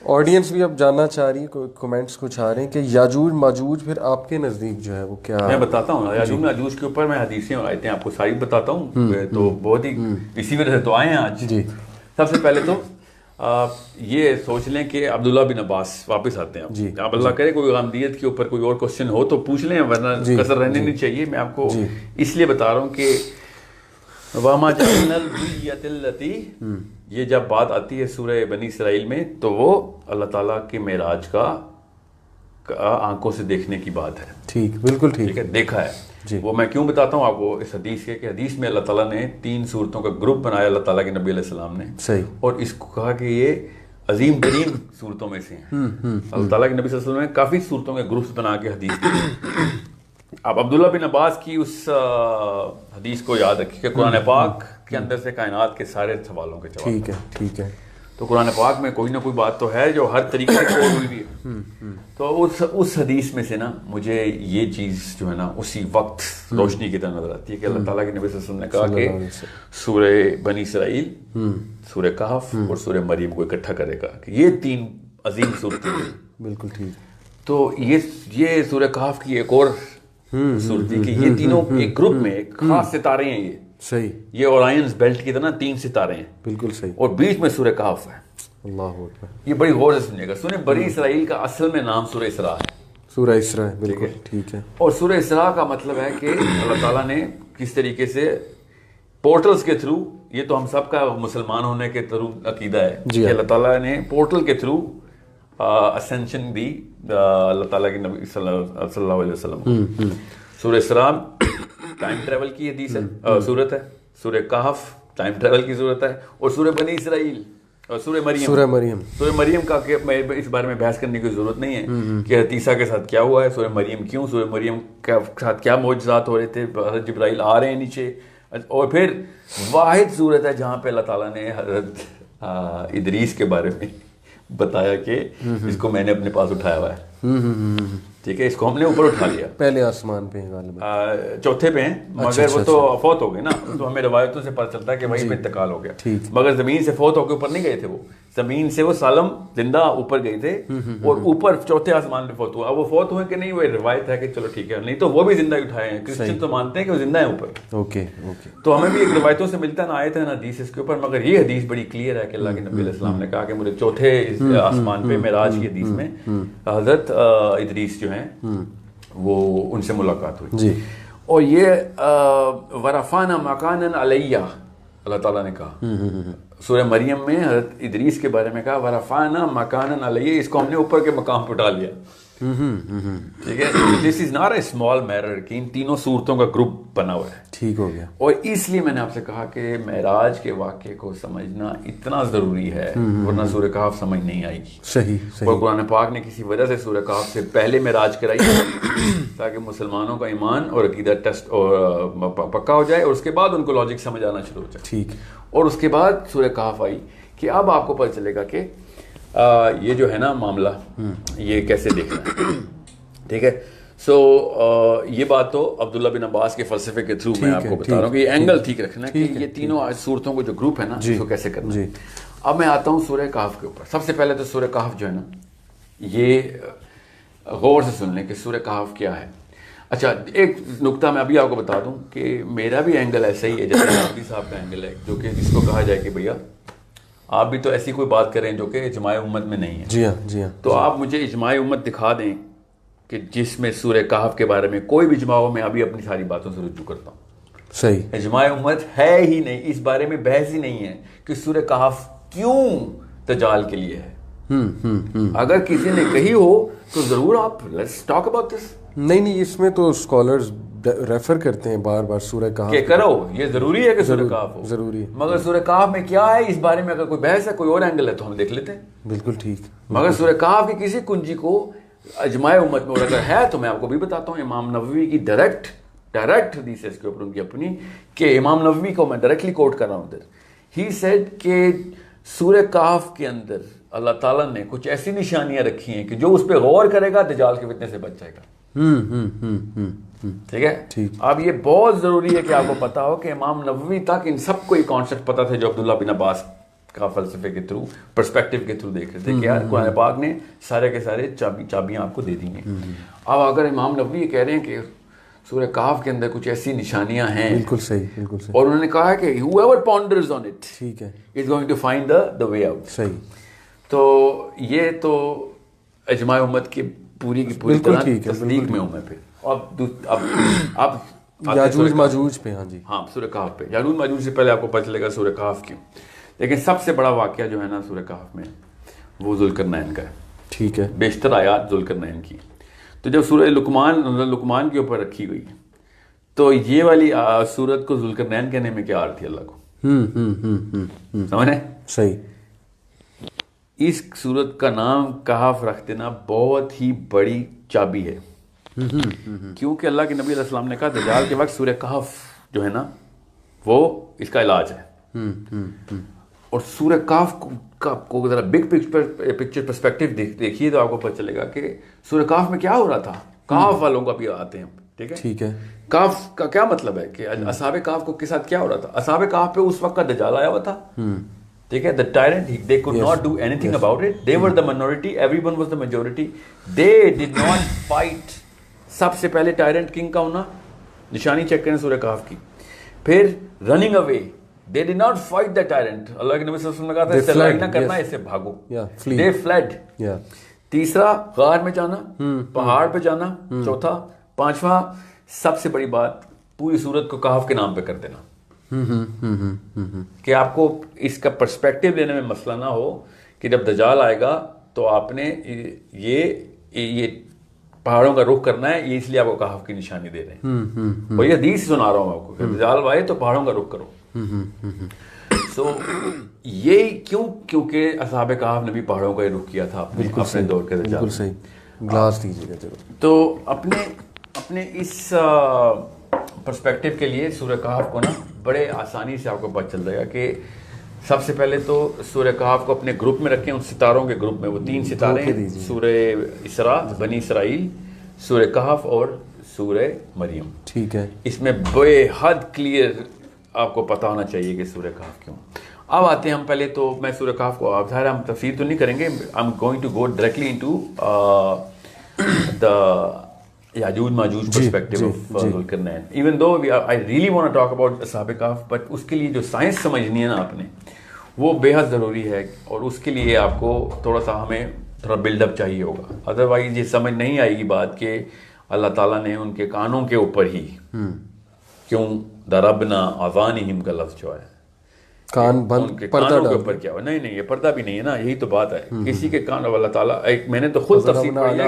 Audience بھی اب جاننا چاہ رہی ہے, کوئی کمنٹس کچھ آ رہے ہیں کہ یاجوج ماجوج پھر آپ کے نزدیک جو ہے وہ کیا؟ میں بتاتا ہوں یاجوج ماجوج کے اوپر میں حدیثیں اور آیتیں آپ کو ساری بتاتا ہوں, تو بہت ہی اسی وجہ سے تو آئے ہیں آج. جی سب سے پہلے تو یہ سوچ لیں کہ عبداللہ بن عباس واپس آتے ہیں. جی آپ اللہ کرے کوئی غامدیت کے اوپر کوئی اور کوشچن ہو تو پوچھ لیں, ورنہ کثر رہنے نہیں چاہیے. میں آپ کو اس لیے بتا رہا ہوں کہ وَمَا جَعَلْنَا الْبُيَّةَ الَّتِي, یہ جب بات آتی ہے سورہ بنی اسرائیل میں تو وہ اللہ تعالیٰ کے معراج کا آنکھوں سے دیکھنے کی بات ہے. ٹھیک, بالکل ٹھیک ہے, دیکھا ہے. جی. وہ میں کیوں بتاتا ہوں آپ کو اس حدیث کے, کہ حدیث میں اللہ تعالیٰ نے 3 صورتوں کا گروپ بنایا اللہ تعالیٰ کے نبی علیہ السلام نے. صحیح. اور اس کو کہا کہ یہ عظیم ترین صورتوں میں سے ہیں. اللہ تعالیٰ کے نبی صلی اللہ علیہ وسلم نے کافی صورتوں کے گروپس بنا کے حدیث کی. آپ عبداللہ بن عباس کی اس حدیث کو یاد رکھیے کہ قرآن پاک کے اندر سے کائنات کے سارے سوالوں کے جواب. ٹھیک ہے, ٹھیک ہے. تو قرآن پاک میں کوئی نہ کوئی بات تو ہے جو ہر طریقے سے کوڈ ہوئی بھی ہے. تو اس حدیث میں سے نا مجھے یہ چیز جو ہے نا اسی وقت روشنی کی طرح نظر آتی ہے کہ اللہ تعالیٰ کے نبی صلی اللہ علیہ وسلم نے کہا کہ سورہ بنی اسرائیل, سورہ کہف اور سورہ مریم کو اکٹھا کرے گا, کہ یہ 3 عظیم صورتیں. بالکل ٹھیک. تو یہ سورہ کہف کی ایک اور صورت ہے کہ یہ تینوں ایک گروپ میں ایک خاص ستارے ہیں. یہ صحیح, یہ اورائنز بیلٹ کی طرح 3 ستارے ہیں. بالکل صحیح. اور بیچ میں سورہ کہف ہے. اللہ اکبر. یہ بڑی غور سے سنیے گا. سورہ بنی اسرائیل کا اصل میں نام سورہ اسراء ہے. سورہ اسراء, بالکل ٹھیک ہے. اور سورہ اسراء کا مطلب ہے کہ اللہ تعالیٰ نے کس طریقے سے پورٹلز کے تھرو, یہ تو ہم سب کا مسلمان ہونے کے تھرو عقیدہ ہے کہ اللہ تعالیٰ نے پورٹل کے تھرو اسینشن دی اللہ تعالیٰ کے نبی صلی اللہ علیہ وسلم. سورہ اسراء ٹائم ٹریول کی حدیث ہے, صورت ہے. سورہ کہف ٹائم ٹریول کی صورت ہے. اور سورہ بنی اسرائیل اور سورہ مریم کا کہ میں اس بارے میں بحث کرنے کی ضرورت نہیں ہے کہ حتیثہ کے ساتھ کیا ہوا ہے. سورہ مریم کیوں, سورہ مریم کے ساتھ کیا معجزات ہو رہے تھے, حضرت جبرائیل آ رہے ہیں نیچے. اور پھر واحد صورت ہے جہاں پہ اللہ تعالیٰ نے حضرت ادریس کے بارے میں بتایا کہ اس کو میں نے اپنے پاس اٹھایا ہوا ہے. ٹھیک ہے, اس کو ہم نے اوپر اٹھا لیا. پہلے آسمان پہ ہیں, چوتھے پہ ہیں, مگر وہ تو فوت ہو گئے نا, تو ہمیں روایتوں سے پتہ چلتا ہے کہ وہیں پہ انتقال ہو گیا. مگر زمین سے فوت ہو کے اوپر نہیں گئے تھے. وہ زمین سے وہ سالم زندہ اوپر گئے تھے اور اوپر چوتھے آسمان پہ فوت ہوا. اب وہ فوت ہوئے کہ نہیں, وہ روایت ہے کہ چلو ٹھیک ہے, نہیں تو وہ بھی زندہ اٹھائے ہیں. کرسچن تو مانتے ہیں کہ وہ زندہ ہیں اوپر. Okay okay. تو ہمیں بھی ایک روایتوں سے ملتا ہے نا, آیت ہے نا حدیث اس کے اوپر. مگر یہ حدیث بڑی کلیئر ہے کہ اللہ کے نبی علیہ السلام نے کہا کہ مجھے چوتھے آسمان پہ معراج کی حدیث میں حضرت ادریس جو ہیں وہ ان سے ملاقات ہوئی. جی. اور یہ ورفعنا مکانا علیہ اللہ تعالیٰ نے کہا. سورہ مریم میں حضرت ادریس کے بارے میں کہا ورفعنا مکانا علیہ, اس کو ہم نے اوپر کے مقام پہ اٹھا لیا. ٹھیک ہے, this is not a small matter کہ ان تینوں صورتوں کا گروپ بنا ہوا ہے. ٹھیک ہو گیا. اور اس لیے میں نے آپ سے کہا کہ معراج کے واقعے کو سمجھنا اتنا ضروری ہے, ورنہ سورہ کہف سمجھ نہیں آئے گی. صحیح. اور قرآن پاک نے کسی وجہ سے سورہ کہف سے پہلے معراج کرائی تاکہ مسلمانوں کا ایمان اور عقیدہ ٹیسٹ اور پکا ہو جائے, اور اس کے بعد ان کو لاجک سمجھ آنا شروع ہو جائے. ٹھیک. اور اس کے بعد سورہ کہف آئی کہ اب آپ کو پتہ چلے گا کہ یہ جو ہے نا معاملہ یہ کیسے دیکھنا ہے. ٹھیک ہے. سو یہ بات تو عبداللہ بن عباس کے فلسفے کے تھرو میں آپ کو بتا رہا ہوں کہ یہ اینگل ٹھیک رکھنا ہے کہ یہ تینوں صورتوں کو جو گروپ ہے نا اس کو کیسے کرنا ہے. اب میں آتا ہوں سورہ کہف کے اوپر. سب سے پہلے تو سورہ کہف جو ہے نا یہ غور سے سن لیں کہ سورہ کہف کیا ہے. اچھا, ایک نقطہ میں ابھی آپ کو بتا دوں کہ میرا بھی اینگل ایسا ہی ہے جیسے نبی صاحب کا اینگل ہے, جو کہ جس کو کہا جائے کہ بھیا آپ بھی تو ایسی کوئی بات کریں جو کہ اجماع امت میں نہیں ہے. جی ہاں, جی ہاں. تو آپ مجھے اجماع امت دکھا دیں کہ جس میں سورہ کہف کے بارے میں کوئی بھی اجماع ہو, میں ابھی اپنی ساری باتوں سے رجوع کرتا ہوں. صحیح. اجماع امت ہے ہی نہیں, اس بارے میں بحث ہی نہیں ہے کہ سورہ کہف کیوں دجال کے لیے ہے. اگر کسی نے کہی ہو تو ضرور آپ لیٹس ٹاک اباؤٹ دس. نہیں, اس میں تو اسکالرز ریفر کرتے ہیں بار بار سورہ کہف کہ کرو, یہ ضروری ہے کہ سورہ کہف ہو. ضروری ہے. مگر سورہ کہف میں کیا ہے اس بارے میں اگر کوئی بحث ہے, کوئی اور اینگل ہے تو ہم دیکھ لیتے ہیں. بالکل ٹھیک. مگر سورہ کہف کی کسی کنجی کو اجماع امت میں اگر ہے تو میں آپ کو بھی بتاتا ہوں. امام نووی کی ڈائریکٹ حدیث ہے اس کے اوپر ان کی اپنی, کہ امام نووی کو میں ڈائریکٹلی کوٹ کر رہا ہوں ادھر. ہی سیڈ کہ سورہ کہف کے اندر اللہ تعالیٰ نے کچھ ایسی نشانیاں رکھی ہیں کہ جو اس پہ غور کرے گا دجال کے فتنے سے بچ جائے گا. ٹھیک ہے. اب یہ بہت ضروری ہے کہ آپ کو پتا ہو کہ امام نووی تک ان سب کو یہ کانسیپٹ پتا تھے جو عبداللہ بن عباس کا فلسفے کے تھرو پرسپیکٹیو کے تھرو دیکھ رہے تھے کہ یار قرآن پاک نے سارے کے سارے چابیاں آپ کو دے دی ہیں. اب اگر امام نبوی یہ کہہ رہے ہیں کہ سورہ کہف کے اندر کچھ ایسی نشانیاں ہیں, بالکل صحیح, بالکل صحیح, اور انہوں نے کہا ہے کہ whoever ponders on it ٹھیک ہے, is going to find the way out. صحیح, تو یہ تو اجماع امت کی پوری طرح تصدیق میں ہوں میں. پھر اب یاجوج ماجوج پہ, ہاں جی, ہاں سورہ کہف پہ. یاجوج ماجوج سے پہلے آپ کو پتہ چلے گا سورہ کہف کی, لیکن سب سے بڑا واقعہ جو ہے نا سورہ کہف میں وہ ذوالقرنین کا ہے. ٹھیک ہے, بیشتر آیات ذوالقرنین کی. تو جب سورہ لقمان کے اوپر رکھی گئی تو یہ والی سورت کو ذوالقرنین کہنے میں کیا عرض تھی اللہ کو, سمجھ رہے؟ صحیح. اس سورت کا نام کہف رکھ دینا بہت ہی بڑی چابی ہے, کیونکہ اللہ کے نبی علیہ السلام نے کہا دجال کے وقت سورہ کہف جو ہے نا وہ اس کا علاج ہے. اور سورہ کہف کو ذرا بگ پکچر پرسپیکٹیو دیکھیے تو آپ کو پتہ چلے گا کہ سورہ کہف میں کیا ہو رہا تھا. کہف والوں کا بھی آتے ہیں, ٹھیک ہے. کہف کا کیا مطلب ہے کہ اصحاب کہف کو کے ساتھ کیا ہو رہا تھا. اصحاب کہف پہ اس وقت کا دجال آیا ہوا تھا, ٹھیک ہے. The tyrant, they could not do anything about it. They were the minority, everyone was the majority. They did not fight. سب سے پہلے ٹائرنٹ کنگ کا ہونا, نشانی چیک کریں سورہ کہف کی. پھر running away, they did not fight the tyrant. اللہ کے نبی صلی اللہ علیہ وسلم نے کہا تھا اس سے لڑائی نہ کرنا, اس سے بھاگو. They fled. تیسرا غار میں جانا, پہاڑ پہ جانا. چوتھا, پانچواں سب سے بڑی بات پوری سورت کو کہف کے نام پہ کر دینا, کہ آپ کو اس کا پرسپیکٹیو لینے میں مسئلہ نہ ہو کہ جب دجال آئے گا تو آپ نے یہ پہاڑوں کا رخ کرنا ہے, یہ اس لیے آپ کو کہف کی نشانی دے رہے ہیں. اور یہ حدیث سنا رہا ہوں آپ کو کہ دجال آئے تو پہاڑوں کا رخ کرو. سو یہ کیونکہ اصحاب کہف نے بھی پہاڑوں کا ہی رخ کیا تھا اپنے دور کے دجال. بالکل صحیح. گلاس دیجیے گا چلو. تو اپنے اس پرسپیکٹیو کے لیے سورہ کہف کو نا بڑے آسانی سے آپ کو پتہ چل جائے گا کہ سب سے پہلے تو سورہ کہف کو اپنے گروپ میں رکھیں, ان ستاروں کے گروپ میں. وہ 3 ستارے ہیں, سورہ اسراء, بنی اسرائیل, سورہ کہف اور سورہ مریم. ٹھیک ہے. اس میں بے حد کلیئر آپ کو پتہ ہونا چاہیے کہ سورہ کہف کیوں. اب آتے ہیں ہم پہلے تو میں سورہ کہف کو, آپ ظاہر ہم تفسیر تو نہیں کریں گے, I am going to go directly into the Yajuj Majuj perspective of Zulqarnain. Even though I really want to talk about اصحاب کہف, but اس کے لیے جو سائنس سمجھنی ہے نا آپ نے وہ بے حد ضروری ہے, اور اس کے لیے آپ کو تھوڑا سا ہمیں تھوڑا بلڈ اپ چاہیے ہوگا. ادروائز یہ سمجھ نہیں آئے گی بات کہ اللہ تعالیٰ نے ان کے کانوں کے اوپر ہی کیوں ضربنا اذانہم کا لفظ جو ہے, کان بند, پردہ کے اوپر کیا ہوا. نہیں یہ پردہ بھی نہیں ہے نا, یہی تو بات ہے. کسی کے کان, اللہ تعالیٰ, ایک میں نے تو خود تفسیر پڑھی ہے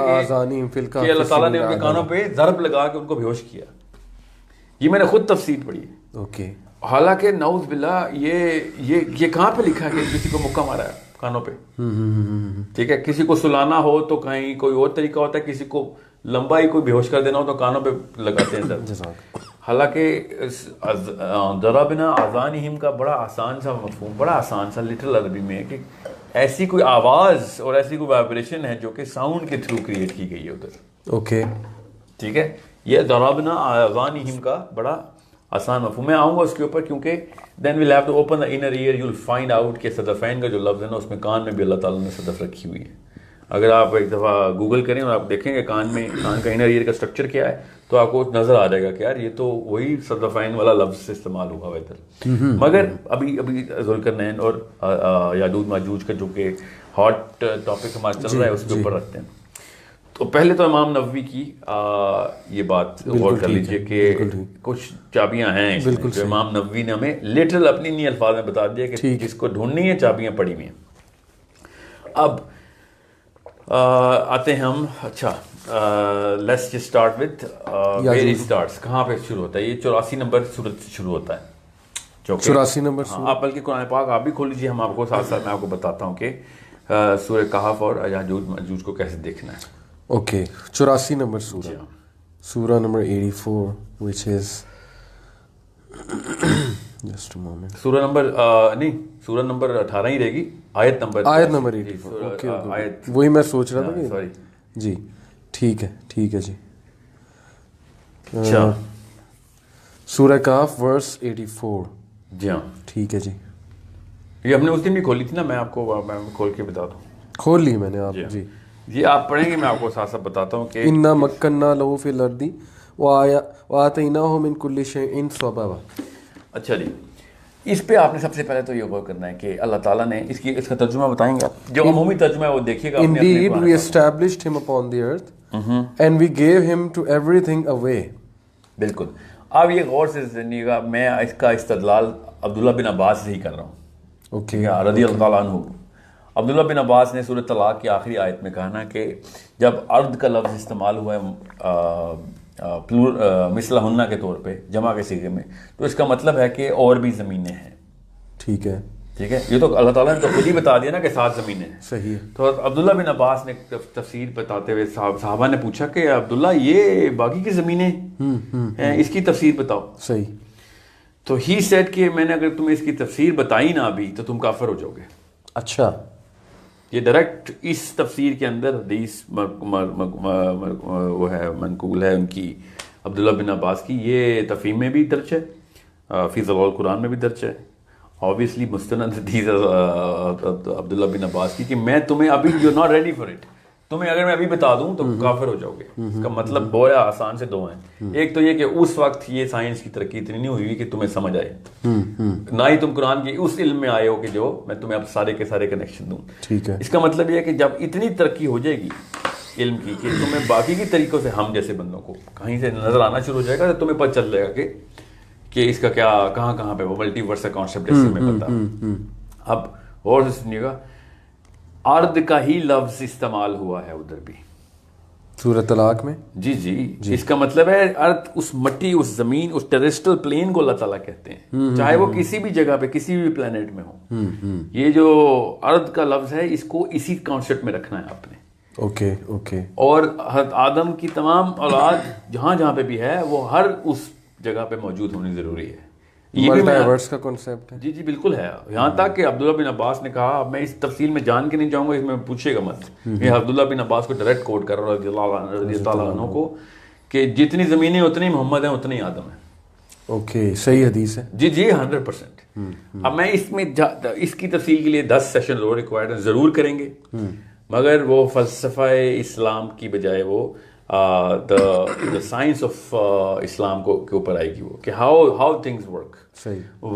کہ اللہ تعالیٰ نے ان کے کانوں پہ ضرب لگا کے ان کو بیہوش کیا. یہ میں نے خود تفسیر پڑھی ہے. اوکے. حالانکہ نعوذ باللہ یہ کہاں پہ لکھا ہے کہ کسی کو مکہ مارا ہے کانوں پہ, ٹھیک ہے. کسی کو سلانا ہو تو کہیں کوئی اور طریقہ ہوتا ہے, کسی کو لمبا ہی کوئی بیہوش کر دینا ہو تو کانوں پہ لگاتے ہیں. حالانکہ ضربنا اذانہم کا بڑا آسان سا مفہوم, بڑا آسان سا لٹرل عربی میں ہے کہ ایسی کوئی آواز اور ایسی کوئی وائبریشن ہے جو کہ ساؤنڈ کے تھرو کریٹ کی گئی ہے ادھر. اوکے, ٹھیک ہے. یہ ضربنا اذانہم کا بڑا آسان مفہوم. میں آؤں گا اس کے اوپر, کیونکہ then we'll have to open the inner ear, you will find out کہ صدفین کا جو لفظ ہے نا اس میں کان میں بھی اللہ تعالیٰ نے صدف رکھی ہوئی ہے. اگر آپ ایک دفعہ گوگل کریں اور آپ دیکھیں کہ کان کا انر ایئر کا اسٹرکچر کیا ہے تو آپ کو نظر آ جائے گا کہ یار یہ تو وہی صدفین والا لفظ سے استعمال ہوا ہوا ادھر. مگر ابھی ذوالقرنین اور یاجوج ماجوج کا جو کہ ہاٹ ٹاپک ہمارا چل رہا ہے اس کے اوپر رکھتے ہیں. تو پہلے تو امام نووی کی یہ بات غور کر لیجئے کہ کچھ چابیاں ہیں جو امام نووی نے ہمیں لٹرل اپنی نہیں الفاظ میں بتا دیا کہ جس کو ڈھونڈنی ہے چابیاں پڑی ہوئی ہیں. اب آتے ہیں ہم, اچھا let's just start with where it starts, کہاں پہ شروع ہوتا ہے. یہ 84 نمبر سورت سے شروع ہوتا ہے. 84 نمبر. آپ بلکہ قرآن پاک آپ بھی کھول لیجیے, ہم آپ کو ساتھ ساتھ میں آپ کو بتاتا ہوں کہ سورہ کہف اور یاجوج ماجوج کو کیسے دیکھنا ہے. اوکے, 84 نمبر سورہ, سورہ number 84 which is just a moment. سورہ نمبر نہیں, سورہ نمبر 18 ہی رہے گی, آیت نمبر 84. وہی میں سوچ رہا تھا کہ جی ٹھیک ہے جی. اچھا, سورہ کہف ورس 84. جی ہاں ٹھیک ہے جی. یہ ہم نے اس دن بھی کھولی تھی نا, میں آپ کو میں کھول کے بتا دوں. کھول لی میں نے آپ. جی یہ آپ پڑھیں گے, میں آپ کو ساتھ ساتھ بتاتا ہوں کہ انا مکننا لہو فی الارض وآتیناہ من کل شیء سببا. اچھا جی, اس پہ آپ نے سب سے پہلے تو یہ غور کرنا ہے کہ اللہ تعالیٰ نے اس کا ترجمہ بتائیں گے آپ, جو عمومی ترجمہ ہے وہ دیکھیے گا. Indeed we established him upon the earth and we gave him to everything away. بالکل. آپ یہ غور سے سنیے گا, میں اس کا استدلال عبداللہ بن عباس سے ہی کر رہا ہوں, رضی اللہ تعالیٰ عنہ. عبداللہ بن عباس نے سورۃ طلاق کی آخری آیت میں کہا نا کہ جب ارض کا لفظ استعمال ہوا ہے مثلہ ہنہ کے طور پہ جمع کے صیغے میں, تو اس کا مطلب ہے کہ اور بھی زمینیں ہیں. ٹھیک ہے, ٹھیک ہے, یہ تو اللہ تعالیٰ نے تو خود ہی بتا دیا نا کہ 7 زمینیں ہیں. صحیح ہے. تو عبداللہ بن عباس نے تفسیر بتاتے ہوئے صحابہ نے پوچھا کہ عبداللہ یہ باقی کی زمینیں ہیں, اس کی تفسیر بتاؤ. صحیح. تو ہی سیڈ کہ میں نے اگر تمہیں اس کی تفسیر بتائی نہ ابھی تو تم کافر ہو جاؤ گے. اچھا, یہ ڈائریکٹ اس تفسیر کے اندر حدیث وہ ہے منقول ہے ان کی, عبداللہ بن عباس کی. یہ تفہیم میں بھی درج ہے, فی ضلال قرآن میں بھی درج ہے. obviously مستند حدیث عبداللہ بن عباس کی کہ میں تمہیں ابھی you not ready for it, تمہیں اگر میں ابھی بتا دوں تو کافر ہو جاؤ گے. اس کا مطلب بہت آسان سے 2 ہیں. ایک تو یہ کہ اس وقت یہ سائنس کی ترقی اتنی نہیں ہوئی کہ تمہیں سمجھ آئے, نہ ہی تم قرآن کے اس علم میں آئے ہو کہ جو میں تمہیں اب سارے کے سارے کنیکشن دوں. ٹھیک ہے. اس کا مطلب یہ ہے کہ جب اتنی ترقی ہو جائے گی علم کی کہ تمہیں باقی کی طریقوں سے ہم جیسے بندوں کو کہیں سے نظر آنا شروع ہو جائے گا, تو تمہیں پتہ چل جائے گا کہ اس کا کیا کہاں پہ وہ ملٹی ورس کا کانسیپٹ جیسے میں بتا. اب اور سنیے گا, ارض کا ہی لفظ استعمال ہوا ہے ادھر بھی سورۃ طلاق میں. جی. اس کا مطلب ہے ارض, اس مٹی, اس زمین, اس ٹیریسٹرل پلین کو اللہ تعالیٰ کہتے ہیں, چاہے وہ کسی بھی جگہ پہ کسی بھی پلانٹ میں ہو. یہ جو ارض کا لفظ ہے اس کو اسی کانسیپٹ میں رکھنا ہے آپ نے. اوکے. اور حضرت آدم کی تمام اولاد جہاں پہ بھی ہے وہ ہر اس جگہ پہ موجود ہونی ضروری ہے. ملٹیورس کا کنسیپٹ ہے. جی بالکل ہے. یہاں تک کہ عبداللہ بن عباس نے کہا, اب میں اس تفصیل میں جان کے نہیں جاؤں گا, اس میں پوچھے گا مت, یہ عبداللہ بن عباس کو ڈائریکٹ کوٹ کر رہا ہے رضی اللہ عنہ کو کہ جتنی زمینیں اتنی محمد ہیں اتنی آدم ہیں. اوکے, صحیح حدیث ہے. جی 100%. اب میں اس میں اس کی تفصیل کے لیے 10 سیشن اور ریکوائرڈ ضرور کریں گے, مگر وہ فلسفہ اسلام کی بجائے وہ the science of اسلام کے اوپر آئے گی, وہ کہ how things work,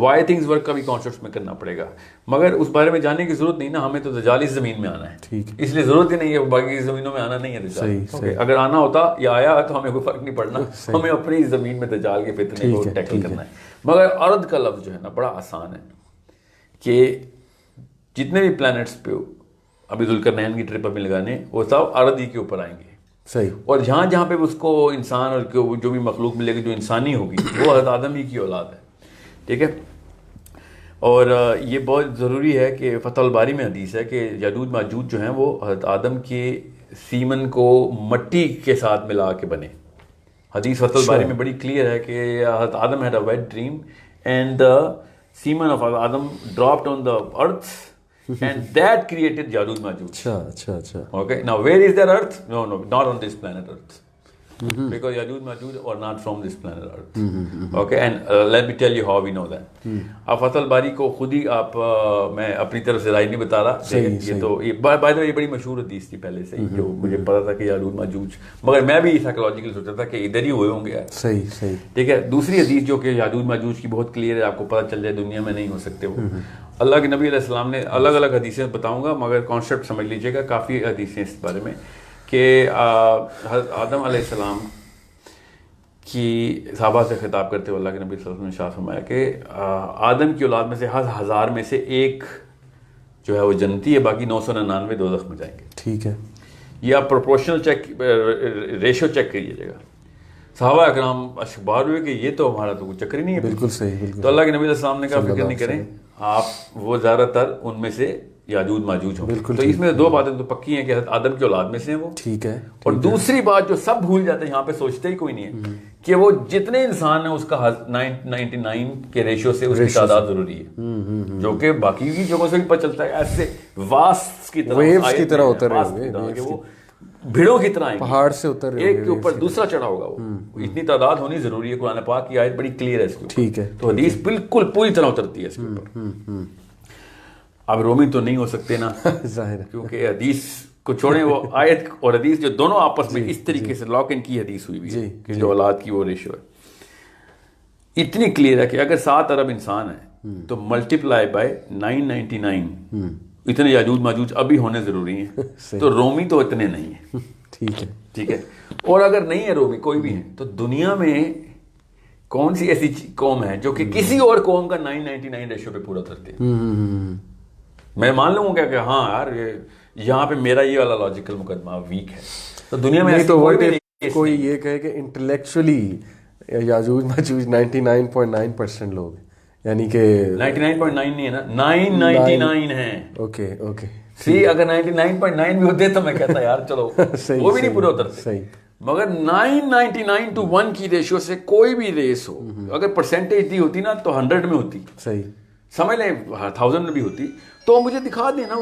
why things work کا بھی کانسیپٹ میں کرنا پڑے گا. مگر اس بارے میں جاننے کی ضرورت نہیں نا, ہمیں تو دجال اس زمین میں آنا ہے, اس لیے ضرورت ہی نہیں ہے باقی زمینوں میں آنا نہیں ہے دجال. اگر آنا ہوتا یا آیا تو ہمیں کوئی فرق نہیں پڑنا, ہمیں اپنی زمین میں دجال کے فتنے کو ٹیکل کرنا ہے. مگر ارض کا لفظ جو ہے نا بڑا آسان ہے کہ جتنے بھی پلانٹس پہ ابھی ذوالقرنین کی ٹرپ ابھی لگانے, وہ سب ارض ہی کے اوپر آئیں گے. صحیح. اور جہاں پہ اس کو انسان اور جو بھی مخلوق ملے گی جو انسانی ہوگی وہ حضرت آدم ہی کی اولاد ہے. ٹھیک ہے. اور یہ بہت ضروری ہے کہ فتح الباری میں حدیث ہے کہ یاجوج ماجوج جو ہیں وہ حضرت آدم کے سیمن کو مٹی کے ساتھ ملا کے بنے. حدیث فتح الباری میں بڑی کلیئر ہے کہ حضرت آدم had a wet dream and the semen of Adam dropped on the earth and that created Yajuj Majuj. Acha. Okay, now where is that earth? No, not on this planet Earth. Because Yajuj Majuj are not from this planet Earth. Okay, and let me tell you how we know that. اب فتح الباری کو خود ہی آپ, میں اپنی طرف سے رائے نہیں بتا رہا, یہ تو بائی دا وے یہ بڑی مشہور حدیث تھی پہلے سے, جو مجھے پتا تھا کہ یاجوج ماجوج, مگر میں بھی سائیکولوجیکل سوچا تھا کہ ادھر ہی ہوئے ہوں گے. صحیح. ٹھیک ہے. دوسری حدیث جو کہ یاجوج ماجوج کی بہت کلیئر ہے, آپ کو پتہ چل جائے دنیا میں نہیں ہو سکتے وہ. اللہ کے نبی علیہ السلام نے الگ الگ حدیثیں بتاؤں گا, مگر کانسیپٹ سمجھ لیجیے گا, کافی حدیثیں اس بارے میں کہ حضرت آدم علیہ السلام کی صحابہ سے خطاب کرتے ہوئے اللہ کے نبی صلی اللہ علیہ وسلم نے ارشاد فرمایا کہ آدم کی اولاد میں سے 1000 میں سے ایک جو ہے وہ جنتی ہے, باقی 999 دوزخ میں جائیں گے. ٹھیک ہے. یہ آپ پروپورشنل ریشو چیک کریے گا. صحابہ اکرام اشبار ہوئے کہ یہ تو ہمارا تو کوئی چکر ہی نہیں ہے. بالکل صحیح. تو اللہ کے نبی علیہ السلام نے کہا فکر نہیں کریں آپ, وہ زیادہ تر ان میں سے یاجوج ماجوج ہوں. تو اس میں 2 باتیں تو پکی ہیں کہ حضرت آدم کی اولاد میں سے ہیں وہ. ٹھیک ہے. اور دوسری بات جو سب بھول جاتے ہیں, یہاں پہ سوچتے ہی کوئی نہیں ہے کہ وہ جتنے انسان ہیں اس کا 99 کے ریشو سے اس کی تعداد ضروری ہے, جو کہ باقی کی جگہوں سے بھی پتہ چلتا ہے. ایسے واسٹ کی طرح اتر رہے ہوں گے, وہ بھیڑوں کی طرح پہاڑ سے اتر رہے, ایک کے اوپر دوسرا چڑھا ہوگا. وہ اتنی تعداد ہونی ضروری ہے. قرآن پاک کی آیت بڑی کلیئر ہے اس کے اوپر. ٹھیک ہے. تو حدیث بالکل پوری طرح اترتی ہے اس کے اوپر. اب رومی تو نہیں ہو سکتے نا ظاہر ہے, کیونکہ حدیث کو چھوڑیں, وہ آیت اور حدیث جو دونوں آپس میں اس طریقے سے لاک ان کی حدیث ہوئی ہے کہ جو اولاد کی وہ ریشو ہے اتنی کلیئر ہے کہ اگر 7 ارب انسان ہے تو ملٹیپلائی بائی 999 اتنے یاجوج ماجوج ابھی ہونے ضروری ہیں, تو رومی تو اتنے نہیں ہیں. ٹھیک ہے, اور اگر نہیں ہے رومی کوئی بھی ہے, تو دنیا میں کون سی ایسی قوم ہے جو کہ کسی اور قوم کا 999 ریشو پہ پورا کرتے ہیں؟ میں مان لوں گا کہ ہاں یار یہاں پہ میرا یہ والا لاجیکل مقدمہ ویک ہے, تو دنیا میں کوئی یہ کہے کہ انٹلیکچولی یاجوج ماجوج 99.9% لوگ ہیں, یعنی کہ 99.9 نہیں ہے نا, 999 ہیں. اوکے اگر 99.9 بھی ہوتے تو میں کہتا یار چلو وہ بھی نہیں پورا اترتے. صحیح, مگر 999 to 1 کی ریشو سے کوئی بھی ریس ہو, اگر پرسنٹیج دی ہوتی نا تو 100 میں ہوتی, صحیح سمجھ لیں 1000 میں بھی ہوتی, تو مجھے دکھا دیں نا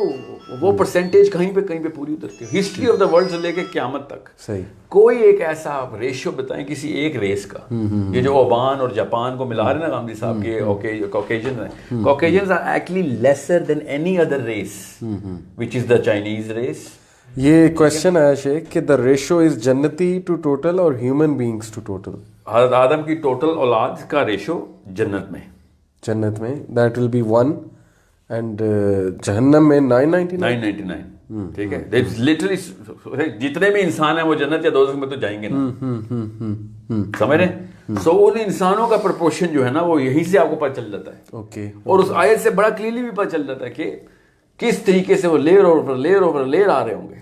وہ پرسنٹیج کہیں پہ پوری اترتی ہے. ہسٹری آف دا ورلڈ سے لے کے قیامت تک صحیح کوئی ایک ایسا ریشو بتائیں کسی ایک ریس کا, یہ جو اوبان اور جاپان کو ملا رہے نا غامدی صاحب کے کاکیجنز ہیں, Caucasians are actually lesser than any other race which is the Chinese race. یہ کوشچن آیا شیخ کہ دا ریشو از جنتی ٹو ٹوٹل اور ہیومن بینگز ٹو ٹوٹل. حضرت آدم کی ٹوٹل اولاد کا ریشو جنت میں دیٹ ول بی 1 اینڈ جہنم میں 999. ٹھیک ہے, لٹرلی جتنے بھی انسان ہیں وہ جنت یا دوزخ میں تو جائیں گے نا, سمجھ رہے ہیں. سو ان انسانوں کا پرپورشن جو ہے نا وہ یہیں سے آپ کو پتہ چل جاتا ہے. اوکے, اور اس آیت سے بڑا کلیئرلی بھی پتہ چل جاتا ہے کہ کس طریقے سے وہ لیئر اوور لیئر آ رہے ہوں گے,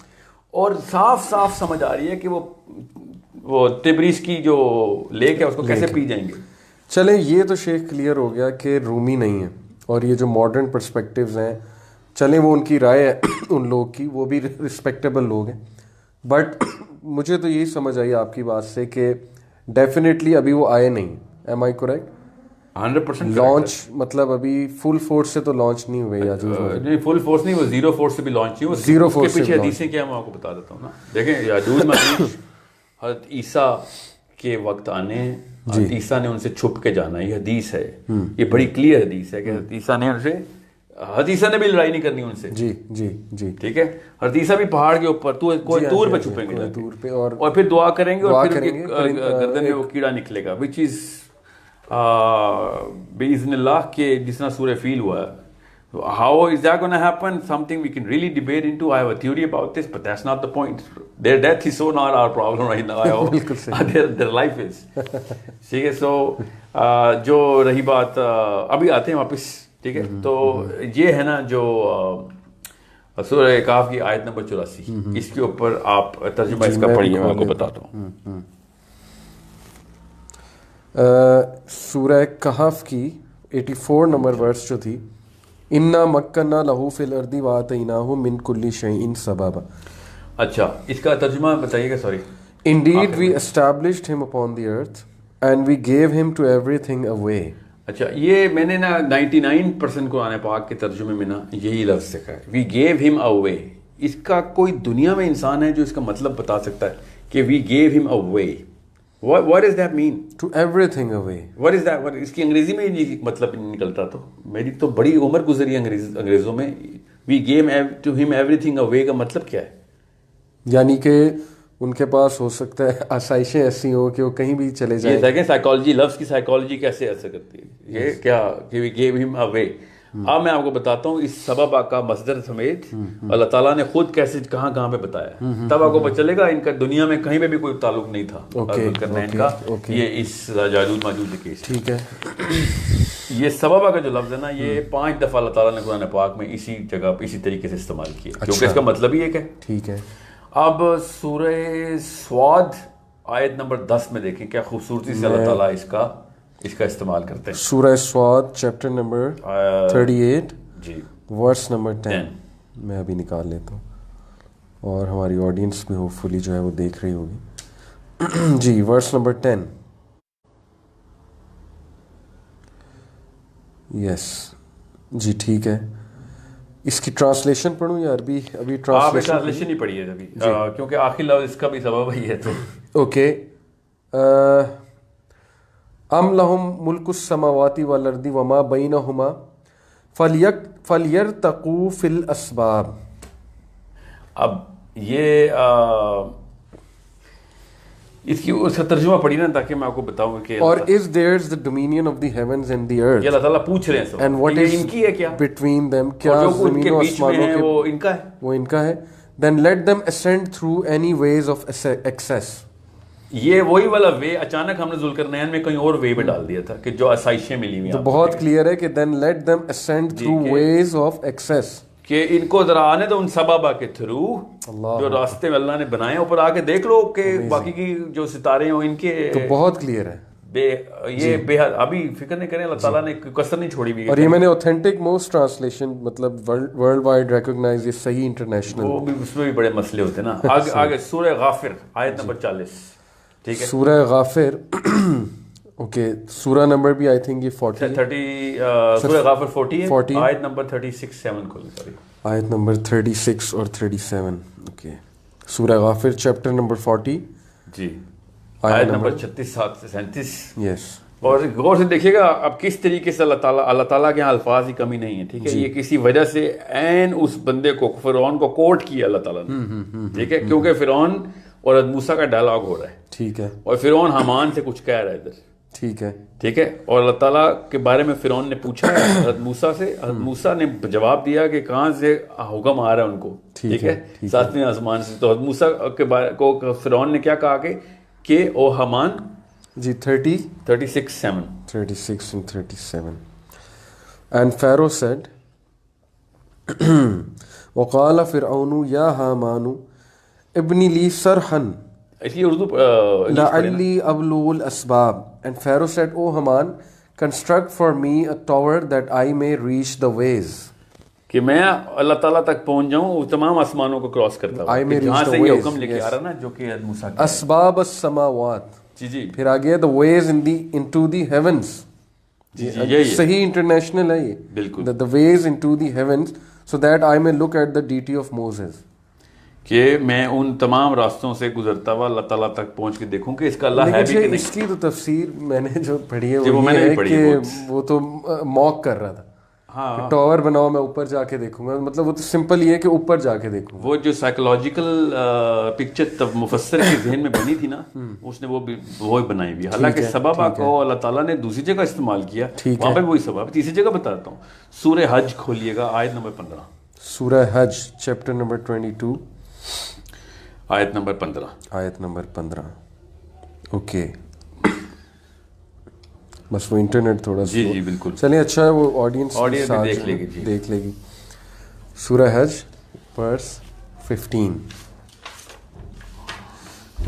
اور صاف سمجھ آ رہی ہے کہ وہ تبریز کی جو لیک ہے اس کو کیسے پی جائیں گے. چلیں یہ تو شیخ کلیئر ہو گیا کہ رومی نہیں ہے, اور یہ جو ماڈرن پرسپیکٹیوز ہیں چلیں وہ ان کی رائے ہے ان لوگ کی, وہ بھی رسپیکٹیبل لوگ ہیں, بٹ مجھے تو یہی سمجھ آئی آپ کی بات سے کہ ڈیفینیٹلی ابھی وہ آئے نہیں. M I correct? 100% لانچ مطلب ابھی فل فورس سے تو لانچ نہیں ہوئے یاجوج. نہیں فل فورس نہیں, وہ زیرو فورس سے بھی لانچ نہیں, وہ زیرو فورس کے پیچھے حدیثیں کیا میں آپ کو بتا دیتا ہوں نا. دیکھیں یاجوج ماجوج حضرت عیسیٰ کے وقت آنے, حضرت عیسیٰ نے ان سے چھپ کے جانا, یہ حدیث ہے, یہ بڑی کلیئر حدیث ہے کہ حضرت عیسیٰ نے ان سے, حضرت عیسیٰ نے بھی لڑائی نہیں کرنی ان سے. جی ٹھیک ہے, حضرت عیسیٰ بھی پہاڑ کے اوپر طور پہ چھپیں گے دور پہ, اور پھر دعا کریں گے, اور پھر گردن میں وہ کیڑا نکلے گا, وچ از باذن اللہ کہ جس طرح سورہ فیل ہوا ہے. How is that going to happen? Something we can really debate into. I have a theory about this, but that's not the point. Their death is so not our problem right now. Their life is. ٹھیک ہے, so جو رہی بات, ابھی آتے ہیں واپس. ٹھیک ہے, تو یہ ہے نا جو سورہ کہف کی آیت نمبر 84, اس کے اوپر آپ ترجمہ اس کا پڑھیے, میں آپ کو بتاتا ہوں. سورہ کہف کی 84 نمبر ورس جو تھی, انا مکننا لہو فی الارض وآتیناہ من کل شیء سببا. اچھا, اس کا ترجمہ بتائیے گا. Sorry. Indeed we established him upon the earth and we gave him to everything away. اچھا, یہ میں نے نا 99% قرآن پاک کے ترجمے میں نا یہی لفظ سکھا ہے, we gave him away. اس کا کوئی دنیا میں انسان ہے جو اس کا مطلب بتا سکتا ہے کہ we gave him away. What does that mean? To everything away. What is that? اس کی انگریزی میں یہ مطلب نکلتا, تو میری تو بڑی عمر گزری انگریزوں میں. we gave to him everything away کا مطلب کیا ہے؟ یعنی کہ ان کے پاس ہو سکتا ہے آسائشیں ایسی ہوں کہ وہ کہیں بھی چلے جائیں. یہ دیکھیں سائیکالوجی, لفظ کی سائیکالوجی کیسے اثر کرتی ہے, یہ کیا کہ we gave him away. اب میں آپ کو بتاتا ہوں اس سبب کا مصدر سمیت اللہ تعالیٰ نے خود کیسے کہاں پہ بتایا, تب آپ کو پتہ چلے گا ان کا دنیا میں کہیں پہ بھی کوئی تعلق نہیں تھا کرنا ان کا. یہ اس یاجوج ماجوج کے کیس. ٹھیک ہے, یہ سبب کا جو لفظ ہے نا, یہ 5 دفعہ اللہ تعالیٰ نے قرآن پاک میں اسی جگہ پہ اسی طریقے سے استعمال کیا, کیونکہ اس کا مطلب ہی ایک ہے. ٹھیک ہے, اب سورہ سواد آیت نمبر 10 میں دیکھیں کیا خوبصورتی سے اللہ تعالیٰ اس کا استعمال کرتے ہیں. سورہ سواد چیپٹر نمبر 38 جی ورس نمبر 10 میں ابھی نکال لیتا ہوں, اور ہماری آڈینس بھی ہوپ فلی جو ہے وہ دیکھ رہی ہوگی. جی ورس نمبر 10. یس جی ٹھیک ہے, اس کی ٹرانسلیشن پڑھوں یا عربی؟ ابھی ٹرانسلیشن ہی پڑھی ہے ابھی, کیونکہ آخری لفظ اس کا بھی سبب ہی ہے. تو اوکے, ام لہم ملک السماوات والارض وما بینہما فَلْيَرْتَقُوا فِي الْأَسْبَابِ. اب یہ اس کی اس کا ترجمہ پڑھی نا تاکہ میں آپ کو بتاؤں کہ اور is theirs the dominion of the heavens and the earth. یہ اللہ تعالیٰ پوچھ رہے ہیں سب And what is ان کی ہے کیا between them, کیا جو ان زمین کے و بیچ میں آسمانوں ہے کے وہ ان کا ہے. وہ ان کا ہے. Then let them ascend through any ways of access. یہ وہی والا وے اچانک ہم نے ذوالقرنین میں کہیں اور وے پہ ڈال دیا تھا کہ جو آسائشیں ملی ہوئی تو بہت کلیئر ہے کہ then let them ascend through ways of access. کہ ان کو ذرا آنے تو ان سبابا کے تھرو جو راستے میں اللہ نے بنائے اوپر آ کے دیکھ لو کہ باقی کی جو ستارے ہیں ان کے تو بہت کلیئر ہے. یہ بے حد ابھی فکر نہیں کریں اللہ تعالیٰ نے کسر نہیں چھوڑی ہوئی. اور یہ میں نے اوتھینٹک موسٹ ٹرانسلیشن مطلب ورلڈ وائڈ ریکگنائز، یہ صحیح انٹرنیشنل. وہ بھی اس میں بھی بڑے مسئلے ہوتے ہیں نا. آگے سورہ غافر آیت نمبر 40. ٹھیک ہے سورہ غافر. اوکے سورہ نمبر بھی آئی تھنک یہ 40 سورہ غافر 40 ہے. آیت نمبر 36 7 کھولیں. سوری آیت نمبر 36 اور 37. اوکے سورہ غافر چیپٹر نمبر 40 جی آیت نمبر 36 سے 37. یس. اور غور سے دیکھیے گا اب کس طریقے سے اللہ تعالیٰ کے الفاظ کی کمی نہیں ہے. ٹھیک ہے یہ کسی وجہ سے عین اس بندے کو فرعون کو کوٹ کیا اللہ تعالیٰ نے. ٹھیک ہے کیونکہ فرعون اور موسیٰ کا ڈائلاگ ہو رہا ہے. ٹھیک ہے. اور فرعون حامان سے کچھ کہہ رہا ہے ادھر. ٹھیک ہے. ٹھیک ہے اور اللہ تعالیٰ کے بارے میں فرعون نے پوچھا حضرت موسیٰ سے. حضرت موسیٰ نے جواب دیا کہ کہاں سے حکم آ رہا ہے ان کو. ٹھیک ہے 7ویں آسمان سے. تو حضرت موسیٰ کے بارے کو فرعون نے کیا کہا کہ او حمان جی 36 and 37. And Pharaoh said وقال فرعون یا حامان ابن لی صرحا اس لیے Urdu لعلی ابلغ الاسباب. And Pharaoh said, O Haman, construct for me a tower that I may reach the ways. کہ میں اللہ تعالیٰ تک پہنچ جاؤں تمام آسمانوں کو کراس کرتا ہوں. جہاں سے یہ حکم لے کے آ رہا نا جو کہ موسیٰ کا اسباب السماوات. جی پھر آگے the ways into the heavens. صحیح انٹرنیشنل ہے یہ بالکل. the ways into the heavens so that I may look at the deity of Moses. کہ میں ان تمام راستوں سے گزرتا ہوا اللہ تعالیٰ تک پہنچ کے دیکھوں کہ اس کا اللہ ہے بھی کہ نہیں. اس کی تو تفسیر میں نے جو پڑھی ہے وہ یہ ہے کہ وہ تو موک کر رہا تھا. ہاں ٹاور بناؤ میں اوپر جا کے دیکھوں گا. مطلب وہ تو سمپل یہ ہے کہ اوپر جا کے دیکھوں. وہ جو سائیکولوجیکل پکچر تب مفسر کے ذہن میں بنی تھی نا اس نے وہ بنائی ہوئی. حالانکہ سبب کو اللہ تعالیٰ نے دوسری جگہ استعمال کیا وہاں پہ وہی سبب. تیسری جگہ بتاتا ہوں سورہ حج کھولیے گا آیت نمبر 15. سورہ حج چیپٹر نمبر 22 آیت نمبر 15. آیت نمبر 15. اوکے بس وہ انٹرنیٹ تھوڑا سا جی بالکل چلیں اچھا ہے وہ آڈینس دیکھ لے گی. سورہ حج ورس 15.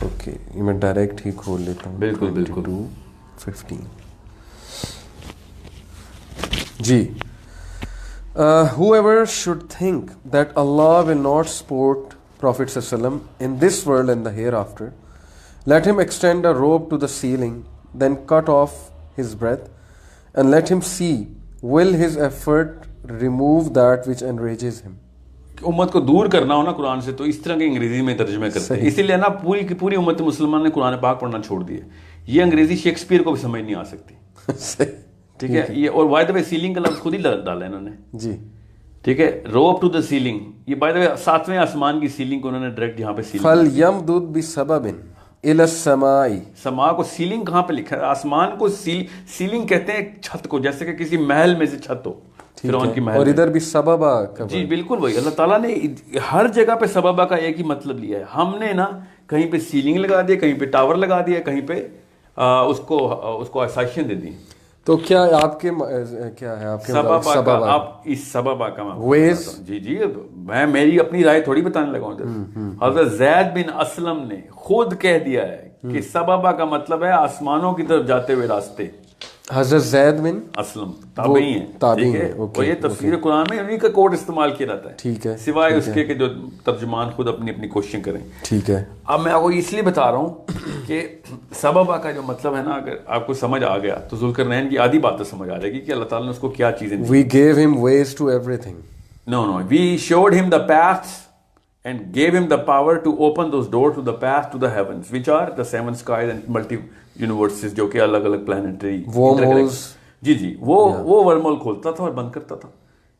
اوکے یہ میں ڈائریکٹ ہی کھول لیتا ہوں. بالکل 15 جی. Whoever should think that Allah will not support Prophet ﷺ in this world and the hereafter, let him extend a rope to the ceiling, then cut off his breath, and let him see will his effort remove that which enrages him. امت کو دور کرنا ہو نا قرآن سے تو اس طرح کے انگریزی میں ترجمے کرتے ہیں. اسی لیے نا پوری کی پوری امت مسلمان نے قرآن پاک پڑھنا چھوڑ دیا. یہ انگریزی شیکسپیئر کو بھی سمجھ نہیں آ سکتی. ٹھیک ہے یہ اور بائی دا وے سیلنگ کا لفظ خود ہی ڈالا انہوں نے. جی ٹھیک ہے روپ ٹو دا سیلنگ. یہ بائی دا وے 7ویں آسمان کی سیلنگ کو انہوں نے ڈائریکٹ یہاں پہ سیلنگ. فَلْيَمْدُدْ بِسَبَبٍ إِلَى السَّمَاءِ. سما کو سیلنگ کہاں پہ لکھا ہے؟ آسمان کو سیلنگ کہتے ہیں چھت کو, جیسے کہ کسی محل میں سے چھت ہو فرعون کی محل. اور ادھر بھی سببا. جی بالکل وہی اللہ تعالیٰ نے ہر جگہ پہ سببا کا ایک ہی مطلب لیا ہے. ہم نے نا کہیں پہ سیلنگ لگا دیا, کہیں پہ ٹاور لگا دیا, کہیں پہ اس کو آسائشیں دے دی. تو کیا آپ کے کیا ہے آپ کے سببا آپ اس سببا کا ویز. جی میں میری اپنی رائے تھوڑی بتانے لگا ہوں. حضرت زید بن اسلم نے خود کہہ دیا ہے کہ سببا کا مطلب ہے آسمانوں کی طرف جاتے ہوئے راستے. حضرت زید بن اسلم تابعی ہیں. اور یہ تفسیر قرآن میں انہیں کا کوڈ استعمال کیا جاتا ہے. ٹھیک ہے سوائے اس کے کہ جو ترجمان خود اپنی اپنی کوششیں کریں. ٹھیک ہے اب میں آپ کو اس لیے بتا رہا ہوں کہ سببا کا جو مطلب ہے نا اگر آپ کو سمجھ آ گیا تو ذوالقرنین کی آدھی بات تو سمجھ آ جائے گی کہ اللہ تعالیٰ نے اس کو کیا چیزیں. We gave him ways to everything. No, we showed him the paths and gave him the power to open those doors to the path to the heavens, which are the 7 skies and multi universes جو کہ الگ الگ planetary. wormholes. جی وہ ورم whole کھولتا تھا اور بند کرتا تھا.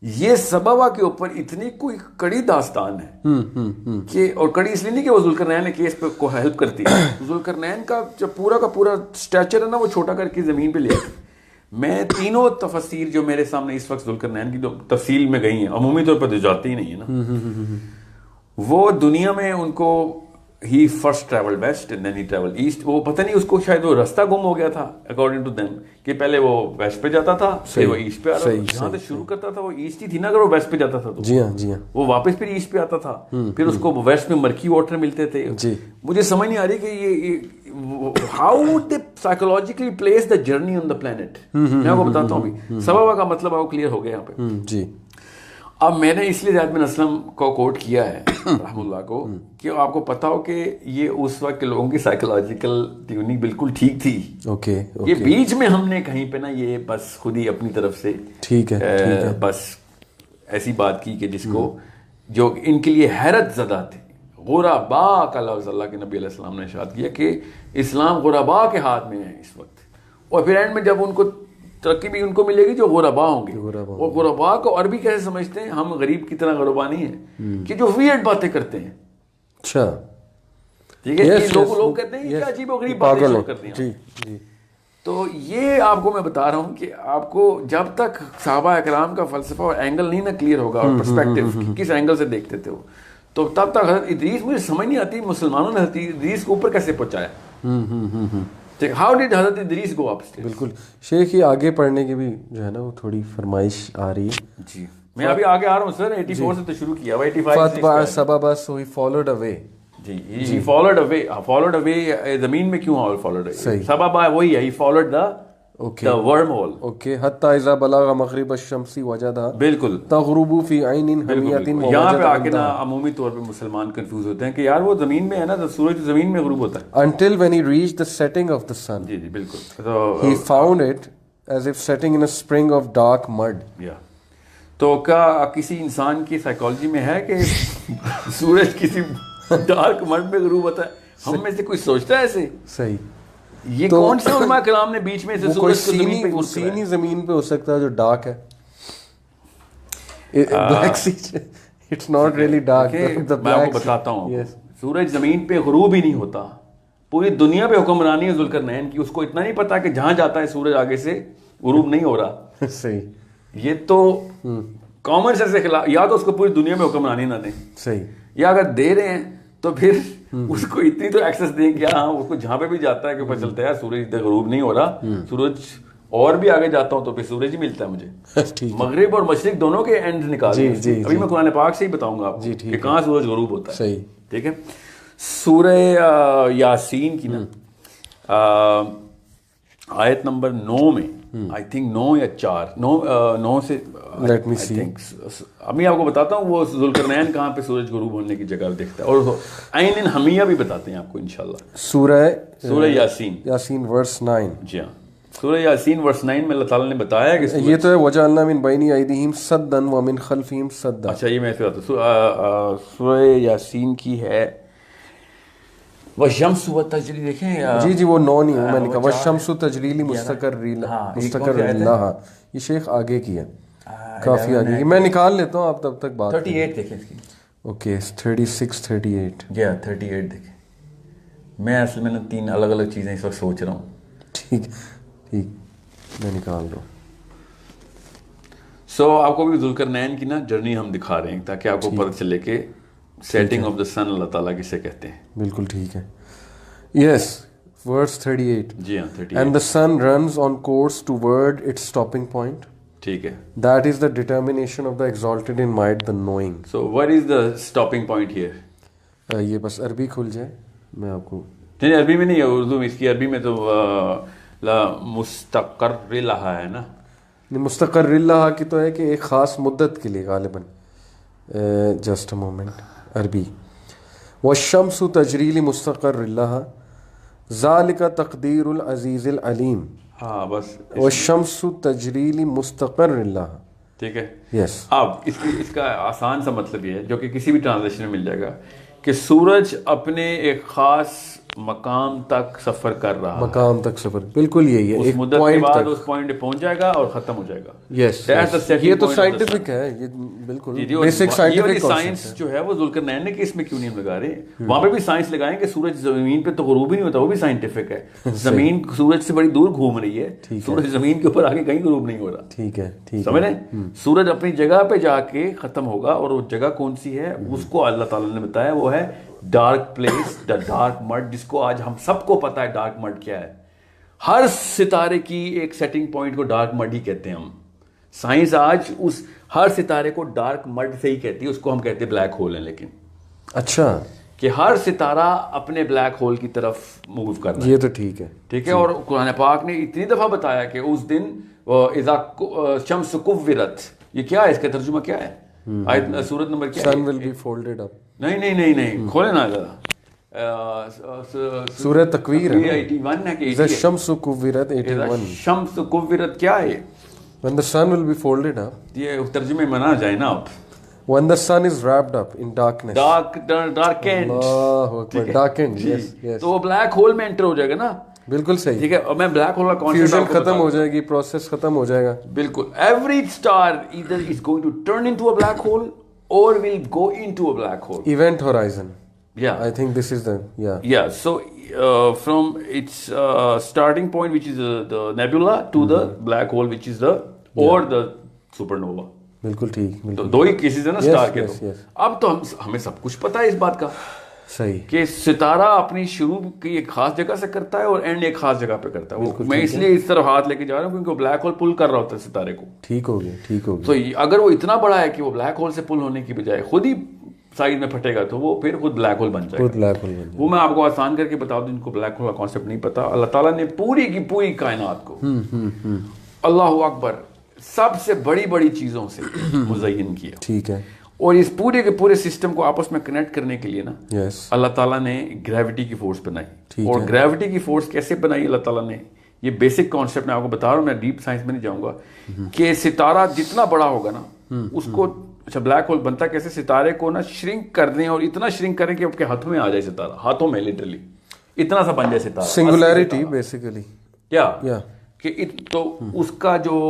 یہ سببہ کے اوپر اتنی کوئی کڑی داستان ہے کہ، اور کڑی اس لیے نہیں کہ وہ ذوالقرنین نے کیس پہ کو ہیلپ کرتی ہے، ذوالقرنین کا جو پورا کا پورا اسٹیچر ہے نا وہ چھوٹا کر کے زمین پہ لے آتی. میں تینوں تفسیر جو میرے سامنے اس وقت ذوالقرنین کی جو تفصیل میں گئی ہیں، عمومی طور پر تو جاتی ہی نہیں ہے نا، وہ دنیا میں ان کو ہی first travel west and then he travel east. وہ پتہ نہیں اس کو شاید وہ راستہ گم ہو گیا تھا اکارڈنگ ٹو دیم، کہ پہلے وہ ویسٹ پہ جاتا تھا پھر وہ ایسٹ پہ آ رہا تھا. جہاں سے شروع کرتا تھا وہ ایسٹ ہی تھی نا، اگر وہ ویسٹ پہ جاتا تھا تو جی ہاں جی ہاں وہ واپس پھر ایسٹ پہ آتا تا، پھر اس کو ویسٹ میں مرکی واٹر ملتے تھے. مجھے سمجھ نہیں آ رہی کہ یہ how would they psychologically place the journey on the planet. میں آپ کو بتاتا ہوں ابھی سبب کا مطلب آپ کو کلیئر ہو گیا یہاں پہ. جی اب میں نے اس لیے زیاد بن اسلم کو کوٹ کیا ہے رحم اللہ کو، کہ آپ کو پتا ہو کہ یہ اس وقت کے لوگوں کی سائیکولوجیکل ٹیوننگ بالکل ٹھیک تھی. اوکے یہ بیچ میں ہم نے کہیں پہ نا یہ بس خود ہی اپنی طرف سے ٹھیک ہے بس ایسی بات کی کہ جس کو جو ان کے لیے حیرت زدہ تھے. غرباء کا لفظ اللہ کے نبی علیہ السلام نے ارشاد کیا کہ اسلام غرباء کے ہاتھ میں ہے اس وقت، اور پھر اینڈ میں جب ان کو ترقی بھی ان کو ملے گی جو غرباء ہوں گے. اور غرباء کو عربی کیسے سمجھتے ہیں؟ ہم غریب کی طرح غرباء نہیں ہیں کہ جو ویئرڈ باتیں کرتے ہیں. اچھا ٹھیک ہے، لوگ کہتے ہیں یہ عجیب و غریب باتیں کرتے ہیں. تو یہ آپ کو میں بتا رہا ہوں کہ آپ کو جب تک صحابہ اکرام کا فلسفہ اور اینگل نہیں نا کلیئر ہوگا، اور پرسپیکٹو کس اینگل سے دیکھتے تھے وہ، تو تب تک حضرت ادریس مجھے سمجھ نہیں آتی مسلمانوں نے حضرت ادریس کو اوپر کیسے پہنچایا. ہاؤ ڈیڈ حضرت ادریس گو اپ؟ بالکل شیخ، یہ آگے پڑھنے کی بھی جو ہے نا وہ تھوڑی فرمائش آ رہی ہے. جی میں ابھی آگے آ رہا ہوں سر. 84 سے تو شروع کیا ہوا، 85 فتبع سببا سو he followed away. G followed اوے زمین میں کیوں فالوڈ اوے؟ سبب وہی ہے، he followed the wormhole. Okay, حتی اذا بلغ مغرب الشمس وجدها بالکل تغرب فی عین حمیۃ. یہاں پہ آ کے نا عمومی طور پہ مسلمان کنفیوز ہوتے ہیں کہ یار وہ زمین میں ہے نا، سورج زمین میں غروب ہوتا ہے. Until when he reached the setting of the sun. جی جی بالکل. He found it as if setting in a spring of dark mud. تو کیا کسی انسان کی سائیکالوجی میں ہے کہ سورج کسی ڈارک مڈ میں غروب ہوتا ہے؟ ہم میں سے کوئی سوچتا ہے ایسے؟ صحیح. یہ کون سے علماء کلام نے بیچ میں سے سورج کو زمین پہ سینی زمین پہ ہو سکتا ہے جو ڈارک ہے. بلیک سی اٹس ناٹ ریئلی ڈارک. میں آپ کو بتاتا ہوں، سورج زمین پہ غروب ہی نہیں ہوتا. پوری دنیا پہ حکمرانی ہے ذوالقرنین کی، اس کو اتنا نہیں پتا کہ جہاں جاتا ہے سورج آگے سے غروب نہیں ہو رہا. صحیح. یہ تو کامن سینس کے خلاف. یا تو اس کو پوری دنیا میں حکمرانی نہ دیں، صحیح، یا اگر دے رہے ہیں تو پھر اس کو اتنی تو ایکسس دیں کہ ہاں اس کو جہاں پہ بھی جاتا ہے کہ پتہ چلتا ہے سورج ادھر غروب نہیں ہو رہا، سورج اور بھی آگے جاتا ہوں تو پھر سورج ہی ملتا ہے مجھے. مغرب اور مشرق دونوں کے اینڈ نکال دیں. ابھی میں قرآن پاک سے ہی بتاؤں گا آپ کو کہ کہاں سورج غروب ہوتا ہے. صحیح ٹھیک ہے. سورہ یاسین کی نا آیت نمبر 9 میں آئی تھنک 9 یا 4 9 سے ابھی آپ کو بتاتا ہوں وہ ذوالقرنین کہاں پہ سورج غروب ہونے کی جگہ دیکھتا ہے، اور عین حمیہ بھی بتاتے ہیں آپ کو انشاءاللہ. سورہ یاسین ورس 9. جی ہاں، سورہ یاسین ورس 9 میں اللہ تعالیٰ نے بتایا کہ یہ تو ہے وجعلنا من بین ایدیہم سدا ومن خلفہم سدا. اچھا یہ میں سورہ یاسین کی ہے وَالشَّمْسُ وَالتَّجْرِي. دیکھیں جی وہ 9 نہیں ہے، میں نے کہا وَالشَّمْسُ تَجْرِي لِمُسْتَقَرٍ لَهَا. یہ شیخ آگے کی ہے، کافی آگے کی. میں نکال لیتا ہوں، آپ تب تک بات. 38 دیکھیں اس کی. اوکے 36 38. جی 38 دیکھیں. میں اصل میں 3 الگ الگ چیزیں اس وقت سوچ رہا ہوں. ٹھیک میں نکال دوں. سو آپ کو بھی ذوالقرنین کی نا جرنی ہم دکھا رہے ہیں تاکہ آپ کو پتہ چلے کہ سیٹنگ آف دا سن اللہ تعالیٰ کسے کہتے ہیں. بالکل ٹھیک ہے. یس ورس 38. جی ہاں 38. And the sun runs on course toward its stopping point. ٹھیک ہے. That is the determination of the exalted in might the knowing. So what is the stopping point here? یہ بس عربی کھل جائے میں آپ کو. نہیں عربی میں نہیں ہے، اردو میں. اس کی عربی میں تو مستقر لہا ہے نا. مستقر لہا کی تو ہے کہ ایک خاص مدت کے لیے غالباً. Just a moment. عربی والشمس تجری لمستقر لہا ذالک تقدیر العزیز العلیم. ہاں بس والشمس تجری لمستقر لہا. ٹھیک ہے. یس. اب اس کا آسان سا مطلب یہ ہے جو کہ کسی بھی ٹرانسلیشن میں مل جائے گا کہ سورج اپنے ایک خاص مقام تک سفر کر رہا مقام تک سفر بالکل یہی ہے, اس مدت کے بعد اس پوائنٹ پہ پہنچ جائے گا اور ختم ہو جائے گا. یس یہ تو سائنٹیفک ہے, یہ بالکل بیسک سائنٹیفک سائنس جو ہے وہ ذوالقرنین نے کہ اس میں کیوں نہیں ہم لگا رہے, وہاں پہ بھی سائنس لگائیں کہ سورج زمین پہ تو غروب ہی نہیں ہوتا, وہ بھی سائنٹیفک ہے. زمین سورج سے بڑی دور گھوم رہی ہے, سورج زمین کے اوپر آگے کہیں غروب نہیں ہو رہا. ٹھیک ہے, سمجھ رہے ہیں, سورج اپنی جگہ پہ جا کے ختم ہوگا, اور وہ جگہ کون سی ہے اس کو اللہ تعالیٰ نے بتایا, وہ ہے dark place, the dark mid, جس کو آج ہم سب کو پتا ہے ڈارک مڈ کیا ہے. ہر ستارے کی ایک سیٹنگ پوائنٹ کو ڈارک مڈ ہی کہتے ہیں ہم. سائنس آج اس ہر ستارے کو ڈارک مڈ سے ہی کہتی ہے, اس کو ہم کہتے ہیں بلیک ہول ہیں. لیکن اچھا کہ ہر ستارہ اپنے بلیک ہول کی طرف موو کر رہا ہے. یہ تو ٹھیک ہے, ٹھیک ہے. اور قرآن پاک نے اتنی دفعہ بتایا کہ اس دن اذا شمس کورت, یہ کیا ہے, اس کا ترجمہ کیا ہے, سورت نمبر کیا ہے, sun will be folded up. نہیں کھولے نا ذرا, سورہ تکویر ہے 81 ہے کہ اذا الشمس کورت 81. شمس کورت کیا ہے, when the sun will be folded up. یہ ترجمے میں نہ جائے نا آپ. when the sun is wrapped up in darkness. darkened. Allah Akbar, darkened. yes yes. تو وہ بلیک ہول میں انٹر ہو جائے گا نا. بالکل صحیح, ٹھیک ہے. اور میں بلیک ہول کا کانسیپٹ ختم ہو جائے گی, پروسیس ختم ہو جائے گا. بالکل. Every star either is going to turn into a black hole or will go into a black hole. Event horizon. Yeah, I think this is the yeah. So from its starting point, which is the nebula, to the black hole, which is the or the supernova. بالکل ٹھیک. تو دو ہی cases ہیں نا star کے. اب تو ہمیں سب کچھ پتا ہے اس بات کا, صحیح, کہ ستارہ اپنی شروع کی ایک خاص جگہ سے کرتا ہے اور اینڈ ایک خاص جگہ پہ کرتا ہے. میں اس لیے اس طرف ہاتھ لے کے جا رہا ہوں کیونکہ وہ بلیک ہول پل کر رہا ہوتا ہے ستارے کو. ٹھیک ہو گیا. تو اگر وہ اتنا بڑا ہے کہ وہ بلیک ہول سے پل ہونے کی بجائے خود ہی سائڈ میں پھٹے گا تو وہ پھر خود بلیک ہول بن جائے گا. وہ میں آپ کو آسان کر کے بتا دوں, جن کو بلیک ہول کا کانسیپٹ نہیں پتا. اللہ تعالیٰ نے پوری کی پوری کائنات کو, اللہ اکبر, سب سے بڑی بڑی چیزوں سے مزین کیا. ٹھیک ہے. اور اس پورے کے پورے سسٹم کو آپس میں کنیکٹ کرنے کے لیے نا اللہ تعالیٰ نے گریوٹی کی فورس بنائی. اور گریوٹی کی فورس کیسے بنائی اللہ تعالیٰ نے, یہ بیسک کانسیپٹ میں آپ کو بتا رہا ہوں, میں ڈیپ سائنس میں نہیں جاؤں گا. کہ ستارہ جتنا بڑا ہوگا نا اس کو, اچھا بلیک ہول بنتا کیسے, ستارے کو نا شرنک کر دیں, اور اتنا شرنک کریں کہ آپ کے ہاتھوں میں آ جائے ستارہ, ہاتھوں میں لٹرلی اتنا سا بن جائے ستارہ. سنگولیرٹی بیسیکلی کیا کہ تو اس کا جو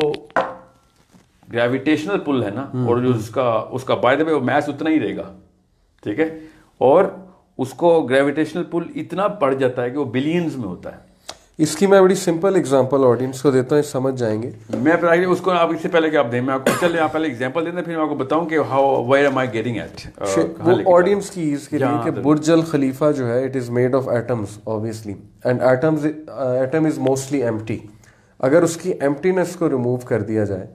گریویٹیشنل پل ہے نا, اور جو اس کا بائی دا وے میس اتنا ہی رہے گا. ٹھیک ہے. اور اس کو گریویٹیشنل پل اتنا پڑ جاتا ہے کہ وہ بلینز میں ہوتا ہے. اس کی میں بڑی سمپل اگزامپل آڈینس کو دیتا ہوں, سمجھ جائیں گے. میں اس کو آپ اس سے پہلے کہ آپ دیں, میں آپ کو چلے آپ پہلے اگزامپل دیں, پھر میں آپ کو بتاؤں کہ where am I getting at. وہ آڈینس کی اس کے لیے کہ برج الخلیفہ جو ہے it is made of atoms obviously, and atom is mostly empty. اگر اس کی ایمٹینس کو ریموو کر دیا جائے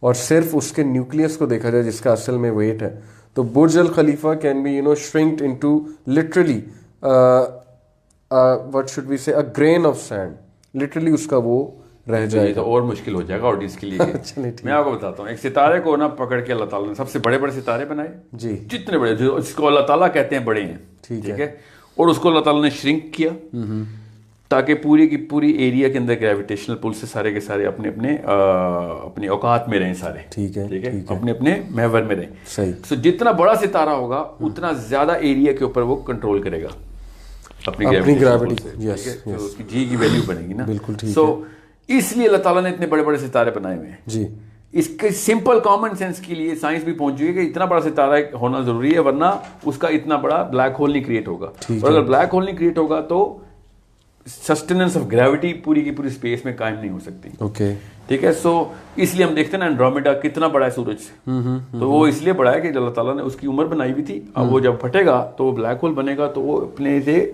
اور صرف اس کے نیوکلیس کو دیکھا جائے جس کا اصل میں ویٹ ہے, تو Burj al Khalifa can be shrunk into literally what should we say a grain of sand. Literally اس کا وہ رہ جائے گا. اور مشکل ہو جائے گا آڈینس کے لیے. میں آپ کو بتاتا ہوں, ایک ستارے کو نا پکڑ کے اللہ تعالیٰ نے سب سے بڑے بڑے ستارے بنائے, جی جتنے بڑے, جس کو اللہ تعالیٰ کہتے ہیں بڑے ہیں. ٹھیک ہے. اور اس کو اللہ تعالیٰ نے شرنک کیا تاکہ پوری کی پوری ایریا کے اندر گریویٹیشنل پل سے سارے کے سارے اپنے اوقات میں رہیں سارے. ٹھیک ہے. اپنے محور میں رہیں. صحیح. سو جتنا بڑا ستارہ ہوگا اتنا زیادہ ایریا کے اوپر وہ کنٹرول کرے گا اپنی گریوٹی. اس کی جی کی ویلیو بنے گی نا. بالکل ٹھیک. سو اس لیے اللہ تعالیٰ نے اتنے بڑے بڑے ستارے بنائے ہوئے ہیں. جی. اس کے سمپل کامن سینس کے لیے سائنس بھی پہنچ چکی ہے کہ اتنا بڑا ستارہ ہونا ضروری ہے, ورنہ اس کا اتنا بڑا بلیک ہول نہیں کریٹ ہوگا. اور اگر بلیک ہول نہیں کریٹ ہوگا تو سسٹیننس آف گریوٹی پوری کی پوری اسپیس میں قائم نہیں ہو سکتی. اوکے. ٹھیک ہے. سو اس لیے ہم دیکھتے ہیں نا اینڈرومیڈا کتنا بڑا ہے سورج سے, تو وہ اس لیے بڑا ہے کہ اللہ تعالیٰ نے اس کی عمر بنائی ہوئی تھی. اب وہ جب پھٹے گا تو وہ بلیک ہول بنے گا, تو وہ اپنے سے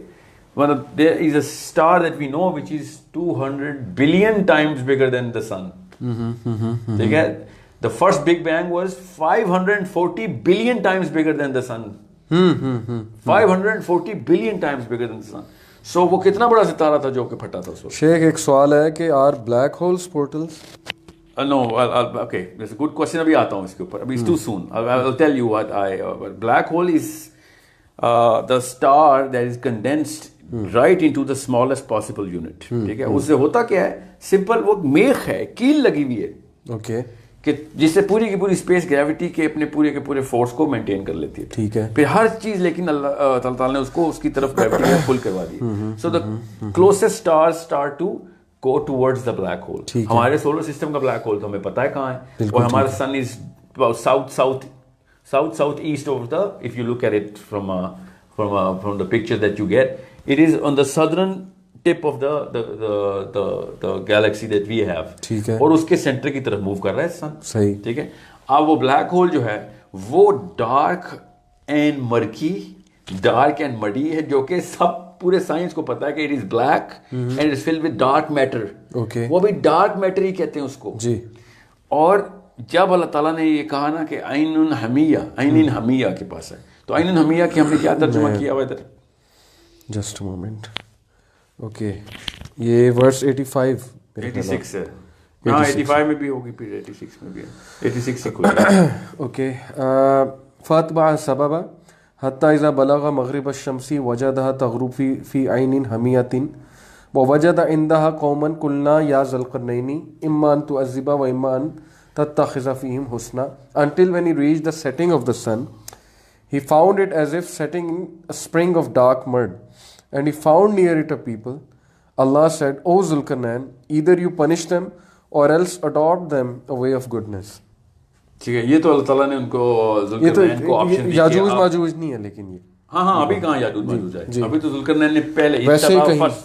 there is a star that we know which is 200 billion times bigger than the sun. ٹھیک ہے. The first Big Bang was 540 billion times bigger than the sun. 540 billion times bigger than the sun. So وہ کتنا بڑا ستارہ تھا جو کہ پھٹا تھا. شیخ ایک سوال ہے کہ are black holes portals? No, okay, that's a good question. ابھی آتا ہوں اس کے اوپر, ابھی it's too soon. I'll tell you what black hole is the star that is condensed right into the smallest possible unit. ٹھیک ہے. اس سے ہوتا کیا ہے, سمپل وہ میخ ہے, کیل لگی ہوئی ہے. اوکے. کہ جس سے پوری کی پوری اسپیس گریوٹی کے اپنے پورے کے پورے فورس کو مینٹین کر لیتی ہے. ٹھیک ہے. پھر ہر چیز لیکن اللہ تعالیٰ نے اس کو اس کی طرف گریوٹی میں پل کروا دی. So the closest stars start to go towards the black hole. ہمارے سولر سسٹم کا بلیک ہول تو ہمیں پتا ہے کہاں ہے, اور ہمارا sun is south east of the, if you look at it from the picture that you get, it is on the southern tip of the galaxy that we have. ٹھیک ہے. اور اس کے سینٹر کی طرف موو کر رہا ہے سن. صحیح. ٹھیک ہے. اب وہ بلیک ہول جو ہے وہ dark and murky, dark and muddy ہے, جو کہ سب پورے سائنس کو پتا ہے کہ it is black and it is filled with dark matter. Okay. وہ بھی ڈارک میٹر ہی کہتے ہیں اس کو. جی. اور جب اللہ تعالیٰ نے یہ کہا نا کہ عین حمیہ کے پاس ہے, تو عین حمیہ کی ہم نے کیا ترجمہ کیا ہوا ادھر؟ Just moment. اوکے, یہ ورس 85 ہے. ہاں 85 میں بھی ہوگی, پھر 86 میں بھی ہے, 86 سے کوئی. اوکے. فاتبع سببا حتى اذا بلغ مغرب الشمس وجدها تغرب في عين حمية ووجد عندها قوما قلنا يا ذا القرنين اما ان تعذب واما ان تتخذ فيهم حسنا, until when he reached the setting of the sun he found it as if setting in a spring of dark mud, and he found near it a people. Allah said, O Zulkarnain, either you punish them or else adopt them a way of goodness. ٹھیک ہے. یہ تو اللہ تعالیٰ نے ان کو ذوالقرنین کو option دی. یاجوج ماجوج نہیں ہے لیکن یہ. ہاں ابھی کہاں یاجوج ماجوج ہے, ابھی تو ذوالقرنین نے پہلے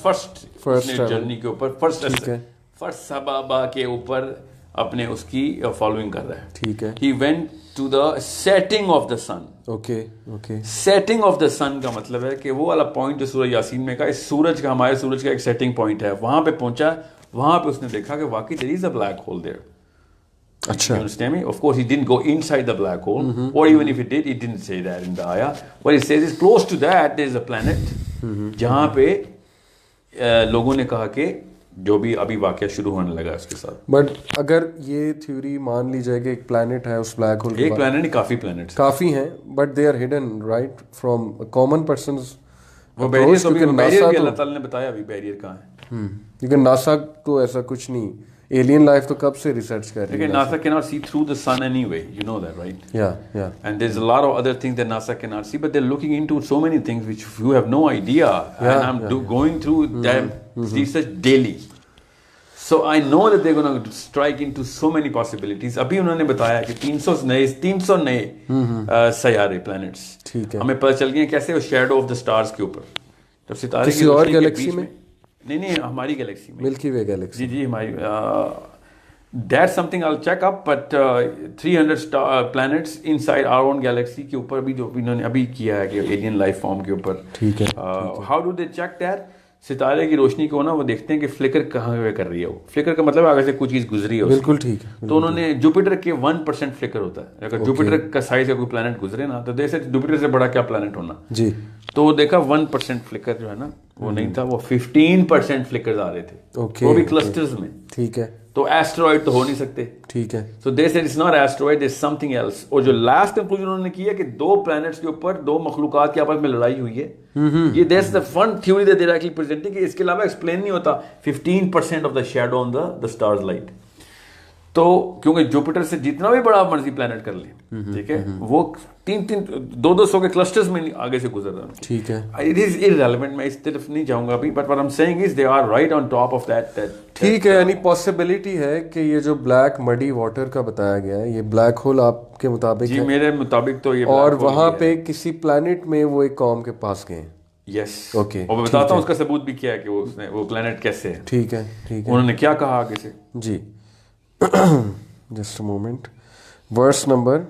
فرسٹ جرنی کے اوپر فرسٹ سبابا کے اوپر اپنے اس کی فالوئنگ کر رہا ہے. ٹھیک ہے. He went to the setting of the sun. Okay. setting of the sun کا مطلب ہے کہ وہ والا پوائنٹ جو سورہ یاسین میں کا, اس سورج کا, ہمارے سورج کا ایک سیٹنگ پوائنٹ ہے, وہاں پہ پہنچا, وہاں پہ اس نے دیکھا کہ واقعی there is a black hole there. اچھا. You understand me? Of course he didn't go inside the black hole, or even if he did, he didn't say that in the ayah. What he says is close to that there is a planet جہاں پہ لوگوں نے کہا کہ جو بھی ابھی واقعہ شروع ہونے لگا اس کے ساتھ. بٹ اگر یہ تھیوری مان لی جائے کہ ایک پلانٹ ہے اس بلیک ہول, ایک پلانٹ نہیں, کافی پلانٹس کافی ہیں, but they are hidden right from common persons. وہ بیریئر بھی اللہ تعالیٰ نے بتایا ابھی بیریئر کہاں ہے. کیونکہ ناسا تو ایسا کچھ نہیں, alien life تو کب سے ریسرچ کر رہی ہے. NASA cannot see through the sun anyway, you know that, right? Yeah. And there's a lot of other things that NASA cannot see, but they're looking into so many things which you have no idea. And I'm going through them research daily. So I know that they're going to strike into so many possibilities. ابھی انہوں نے بتایا کہ 300 نئے سیارے planets ہمیں پتہ چل گئے ہیں کیسے, وہ شیڈو آف دا سٹارز کے اوپر. جب ستارے کسی اور گیلیکسی میں, نہیں ہماری گیلیکسی میں, ملکی وے گیلیکسی. جی ہماری, that's something I'll check up, but 300 planets inside our own galaxy کے اوپر بھی جو انہوں نے ابھی کیا ہے کہ alien life form کے اوپر. ٹھیک ہے. How do they check that? ستارے کی روشنی کو نا وہ دیکھتے ہیں کہ فلکر کہاں پہ کر رہی ہے. وہ فلکر کا مطلب آگے سے کوئی چیز گزری ہے. بالکل ٹھیک ہے. تو انہوں نے جوپیٹر کے 1% فلکر ہوتا ہے. اگر جوپیٹر کا سائز کا کوئی پلانٹ گزرے نا, تو جیسے جوپیٹر سے بڑا کیا پلانٹ ہونا. جی. تو دیکھا 1% فلکر جو ہے نا وہ نہیں تھا, وہ 15% فلکرز آ رہے تھے, وہ بھی کلسٹرز میں. ٹھیک ہے. تو ایسٹرائڈ تو ہو نہیں سکتے. ٹھیک ہے. So they said it's not asteroid, there is something else. اور جو لاسٹ کنکلوژن انہوں نے کیا کہ 2 پلانٹس کے اوپر 2 مخلوقات کے آپس میں لڑائی ہوئی ہے. یہ that's the fun theory that they are actually presenting, کہ اس کے علاوہ ایکسپلین نہیں ہوتا 15% of the shadow on the stars light. تو کیونکہ جوپیٹر سے جتنا بھی بڑا مرضی پلانٹ کر لیں, ٹھیک ہے, وہ 200 کے کلسٹرز میں آگے سے گزر رہا ہے. ٹھیک ہے. اٹ از irrelevant, میں اس طرف نہیں جاؤں گا ابھی, but what I'm saying is they are right on top of that. ٹھیک ہے. یعنی پاسبلٹی ہے کہ یہ جو بلیک مڈی واٹر کا بتایا گیا ہے, یہ بلیک ہول آپ کے مطابق جی میرے مطابق تو یہ, اور وہاں پہ کسی پلانٹ میں وہ ایک قوم کے پاس گئے. یس. اوکے. اور میں بتاتا ہوں اس کا ثبوت بھی کیا ہے کہ وہ پلانٹ کیسے ہے. ٹھیک ہے. انہوں نے کیا کہا آگے سے. جی just a moment, verse number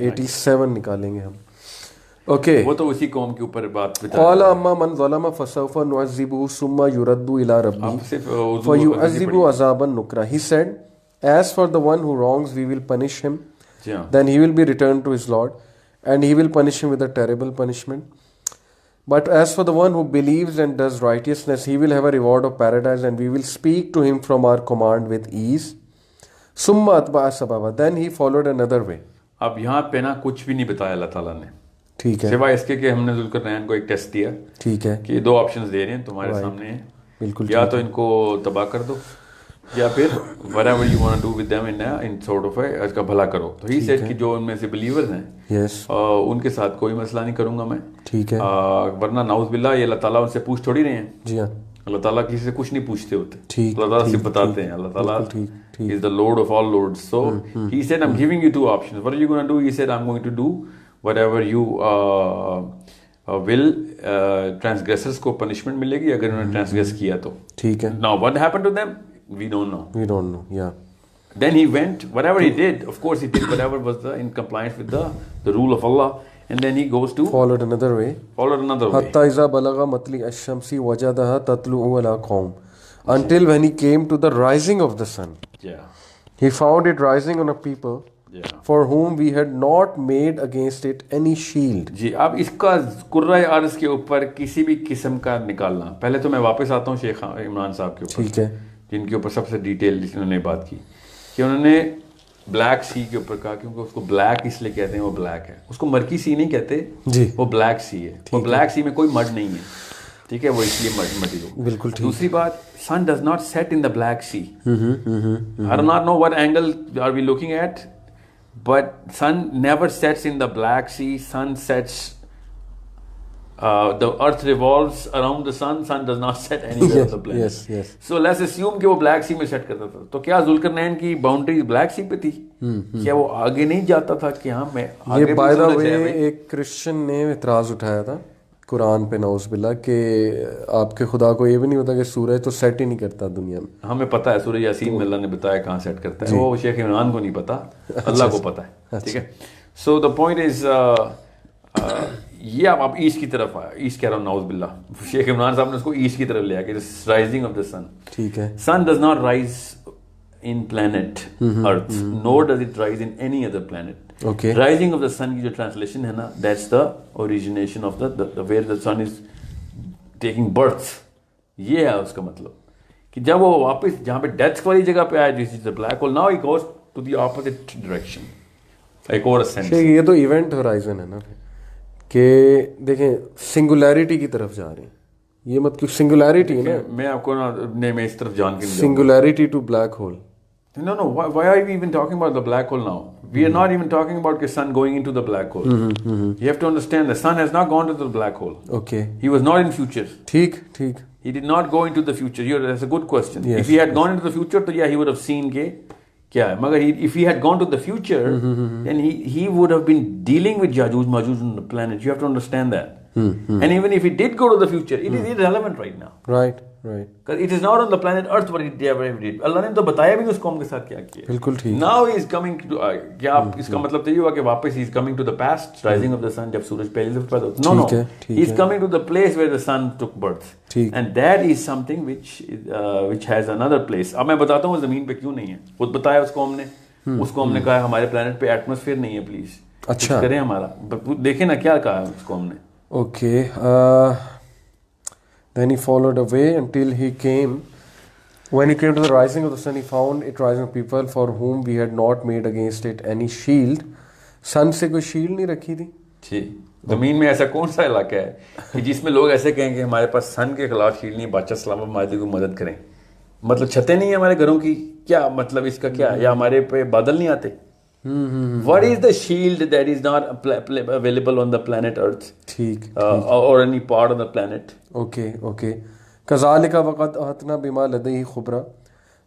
87 نکالیں گے ہم. اوکے. وہ تو اسی قوم کے اوپر بات بتا. قال اما من ظلم فسوف نعذبه ثم يرد الى ربه فيعذبه عذابا نكرا. He said, as for the one who wrongs we will punish him, then he will be returned to his Lord and he will punish him with a terrible punishment. But as for the one who believes and does righteousness, he will have a reward of paradise, and we will speak to him from our command with ease. Summa atba'a sababa, then he followed another way. اب یہاں پہ نا کچھ بھی نہیں بتایا اللہ تعالیٰ نے. ٹھیک ہے. سوائے اس کے کہ ہم نے ذوالقرنین کو ایک ٹیسٹ دیا. ٹھیک ہے. کہ 2 آپشنز دے رہے ہیں تمہارے سامنے ہیں. بالکل. یا تو ان کو تباہ کر دو, یا پھر whatever you want to do with them in sort of اس کا بھلا کرو. تو he said کہ جو ان میں سے believers ہیں ان کے ساتھ کوئی مسئلہ نہیں کروں گا میں. ٹھیک ہے. ورنہ نعوذ باللہ یہ اللہ تعالیٰ ان سے پوچھ تھوڑی رہے ہیں. جی ہاں. اللہ تعالیٰ کسی سے کچھ نہیں پوچھتے ہوتے. اللہ تعالیٰ سے بتاتے ہیں. اللہ تعالیٰ is the Lord of all lords. So he said I'm giving you two options. What are you going to do? He said I'm going to do whatever you will. Transgressors کو punishment ملے گی اگر انہوں نے transgress کیا تو. ٹھیک ہے. Now what happened to them? We don't know. Yeah. Then he went, whatever he did, of course he did whatever was in compliance with the rule of Allah, and then he goes to followed another way. Hatta iza balagha matli ash-shamsi wajadaha tatlu'u ala qawm, until when he came to the rising of the sun. Yeah. He found it rising on a people for whom we had not made against it any shield. جی اب اس کا قرۂ عرض کے اوپر کسی بھی قسم کا نکالنا. پہلے تو میں واپس آتا ہوں شیخ عمران صاحب کے اوپر. ٹھیک ہے. جن کے اوپر سب سے ڈیٹیل انہوں نے بات کی کہ انہوں نے بلیک سی کے اوپر کہا کیونکہ اس کو بلیک اس لیے کہتے ہیں وہ بلیک ہے. اس کو مرکی سی نہیں کہتے جی, وہ بلیک سی ہے. وہ بلیک سی میں کوئی مڈ نہیں ہے. ٹھیک ہے, وہ اس لیے مٹی ہو. بالکل ٹھیک. دوسری بات, sun does not set in the black sea. I do not know what angle are we looking at, but sun never sets in the black sea. Sun sets the earth revolves around the sun. Sun does not set anywhere on the planet. Yes. So let's assume کہ وہ black sea میں set کرتا تھا. تو کیا ذوالقرنین کی boundary black sea پہ تھی؟ کیا وہ آگے نہیں جاتا تھا کہ ہاں میں آگے؟ یہ بائی دا وے ایک کرسچن نے اعتراض اٹھایا تھا قرآن پہ نعوذ باللہ کہ آپ کے خدا کو یہ بھی نہیں پتا کہ سورج تو سیٹ ہی نہیں کرتا دنیا میں. ہمیں پتہ ہے سورج یاسین میں اللہ نے بتایا کہاں سیٹ کرتا ہے. وہ شیخ عمران کو نہیں پتا, اللہ کو پتا ہے. ٹھیک ہے. سو دا پوائنٹ از یہ آپ ایسٹ کی طرف آیا. ایسٹ کہہ رہا ہوں نعوذ باللہ. شیخ عمران صاحب نے اس کو ایسٹ کی طرف لیا کہ رائزنگ آف دا سن. ٹھیک ہے. Sun does not rise in planet Earth, nor does it rise in any other planet. Okay. Rising of the sun کی جو translation ہے نا, that's the origination of the where the sun is taking birth. یہ ہے اس کا مطلب کہ جب وہ واپس جہاں پہ ڈیتھ والی جگہ پہ آیا, this is the black hole, now it goes to the opposite direction. ایک اور ascent. یہ تو ایونٹ ہورائزن ہے نا کہ دیکھیں سنگولیرٹی کی طرف جا رہے ہیں. یہ مت کچھ سنگولیرٹی ہے نا. میں آپ کو نا میں اس طرف جان کے singularity to black hole. No. Why are we even talking about the black hole now? We are not even talking about the sun going into the black hole. You have to understand the sun has not gone to the black hole. Okay. He was not in future. ٹھیک. He did not go into the future. That's a good question. Yes. If he had gone into the future, then yeah, he would have seen kya hai. Magar if he had gone to the future, then he would have been dealing with Yajuj Majuj on the planet. You have to understand that. And even if he did go to the future, it is irrelevant right now. Right. Because it is not on the planet Earth what he ever did. اللہ نے تو بتایا بھی اس قوم کے ساتھ کیا کیا. بالکل ٹھیک. Now he is coming to کیا اس کا مطلب تو یہ ہوا کہ واپس he is coming to the past, rising of the sun, جب سورج پہلی دفعہ پیدا ہوتا. No. He is coming to the place where the sun took birth. And that is something which has another place. اب میں بتاتا ہوں زمین پہ کیوں نہیں ہے. خود بتایا اس قوم نے. اس قوم نے کہا ہمارے پلانٹ پہ ایٹماسفیئر نہیں ہے, پلیز اچھا کریں ہمارا. دیکھیں نا کیا کہا اس قوم نے. Okay. Then he followed away until he came. When he came to the rising of the sun, he found it rising of people for whom we had not made against it any shield. Sun سے کوئی shield نہیں رکھی تھی. جی زمین میں ایسا کون سا علاقہ ہے کہ جس میں لوگ ایسے کہیں کہ ہمارے پاس سن کے خلاف شیلڈ نہیں, بادشاہ سلام ہماری کو مدد کریں. مطلب چھتیں نہیں ہیں ہمارے گھروں کی, کیا مطلب اس کا کیا, یا ہمارے پہ بادل نہیں آتے. What is the shield that is not available on the planet Earth? ٹھیک. Or any part of the planet? Okay. كذلك وقد أحطنا بما لديه خبرا.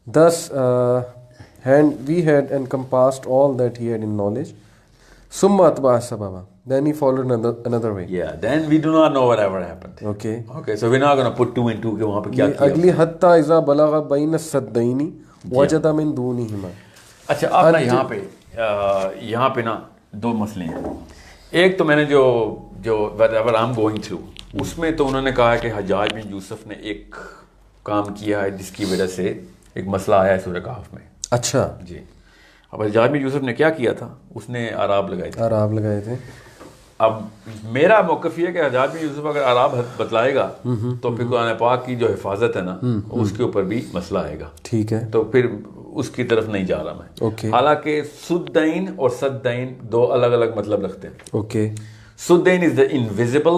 Thus we had encompassed all that he had in knowledge. ثم أتبع سببا. Then he followed another way. Yeah, then we do not know whatever happened. Okay, so we're not going to put two and two کہ وہاں پہ کیا کیا. اگلی حتى إذا بلغ بين السدين وجد من دونهما. اچھا آپ نا یہاں پہ نا دو مسئلے ہیں. ایک تو میں نے جو whatever I'm going through اس میں تو انہوں نے کہا کہ حجاج بن یوسف نے ایک کام کیا ہے جس کی وجہ سے ایک مسئلہ آیا ہے سورہ کہف میں. اچھا جی. اب حجاج بن یوسف نے کیا کیا تھا, اس نے آراب لگائے تھے. اب میرا موقف یہ ہے کہ حجاج بن یوسف اگر آراب بتلائے گا تو پھر قرآن پاک کی جو حفاظت ہے نا اس کے اوپر بھی مسئلہ آئے گا. ٹھیک ہے. تو پھر اس کی طرف نہیں جا رہا میں. حالانکہ سدین اور سدین دو الگ الگ مطلب رکھتے ہیں. Okay. سدین is the invisible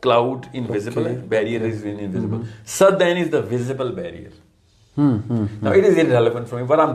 cloud, invisible, barrier is invisible. Saddain is the visible barrier. Now it is irrelevant for me. What I'm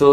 So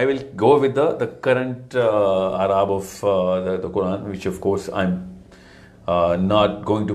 I will go with the current Arab of the Quran, which of course I'm not going to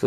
So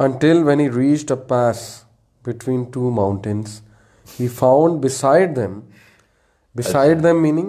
Until when he reached a pass between two mountains, he found beside them meaning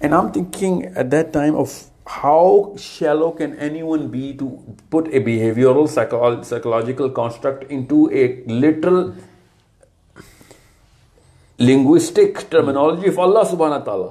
And I'm thinking at that time of how shallow can anyone be to put a behavioral psychological construct into a literal linguistic terminology of Allah subhanahu wa ta'ala,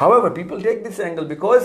However, people take this angle because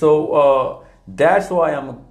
So that's why I'm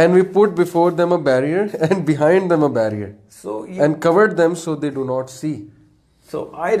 And we put before them a barrier and behind them a barrier. So and covered them so they do not see. So I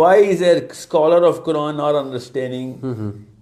why is a scholar of Quran not understanding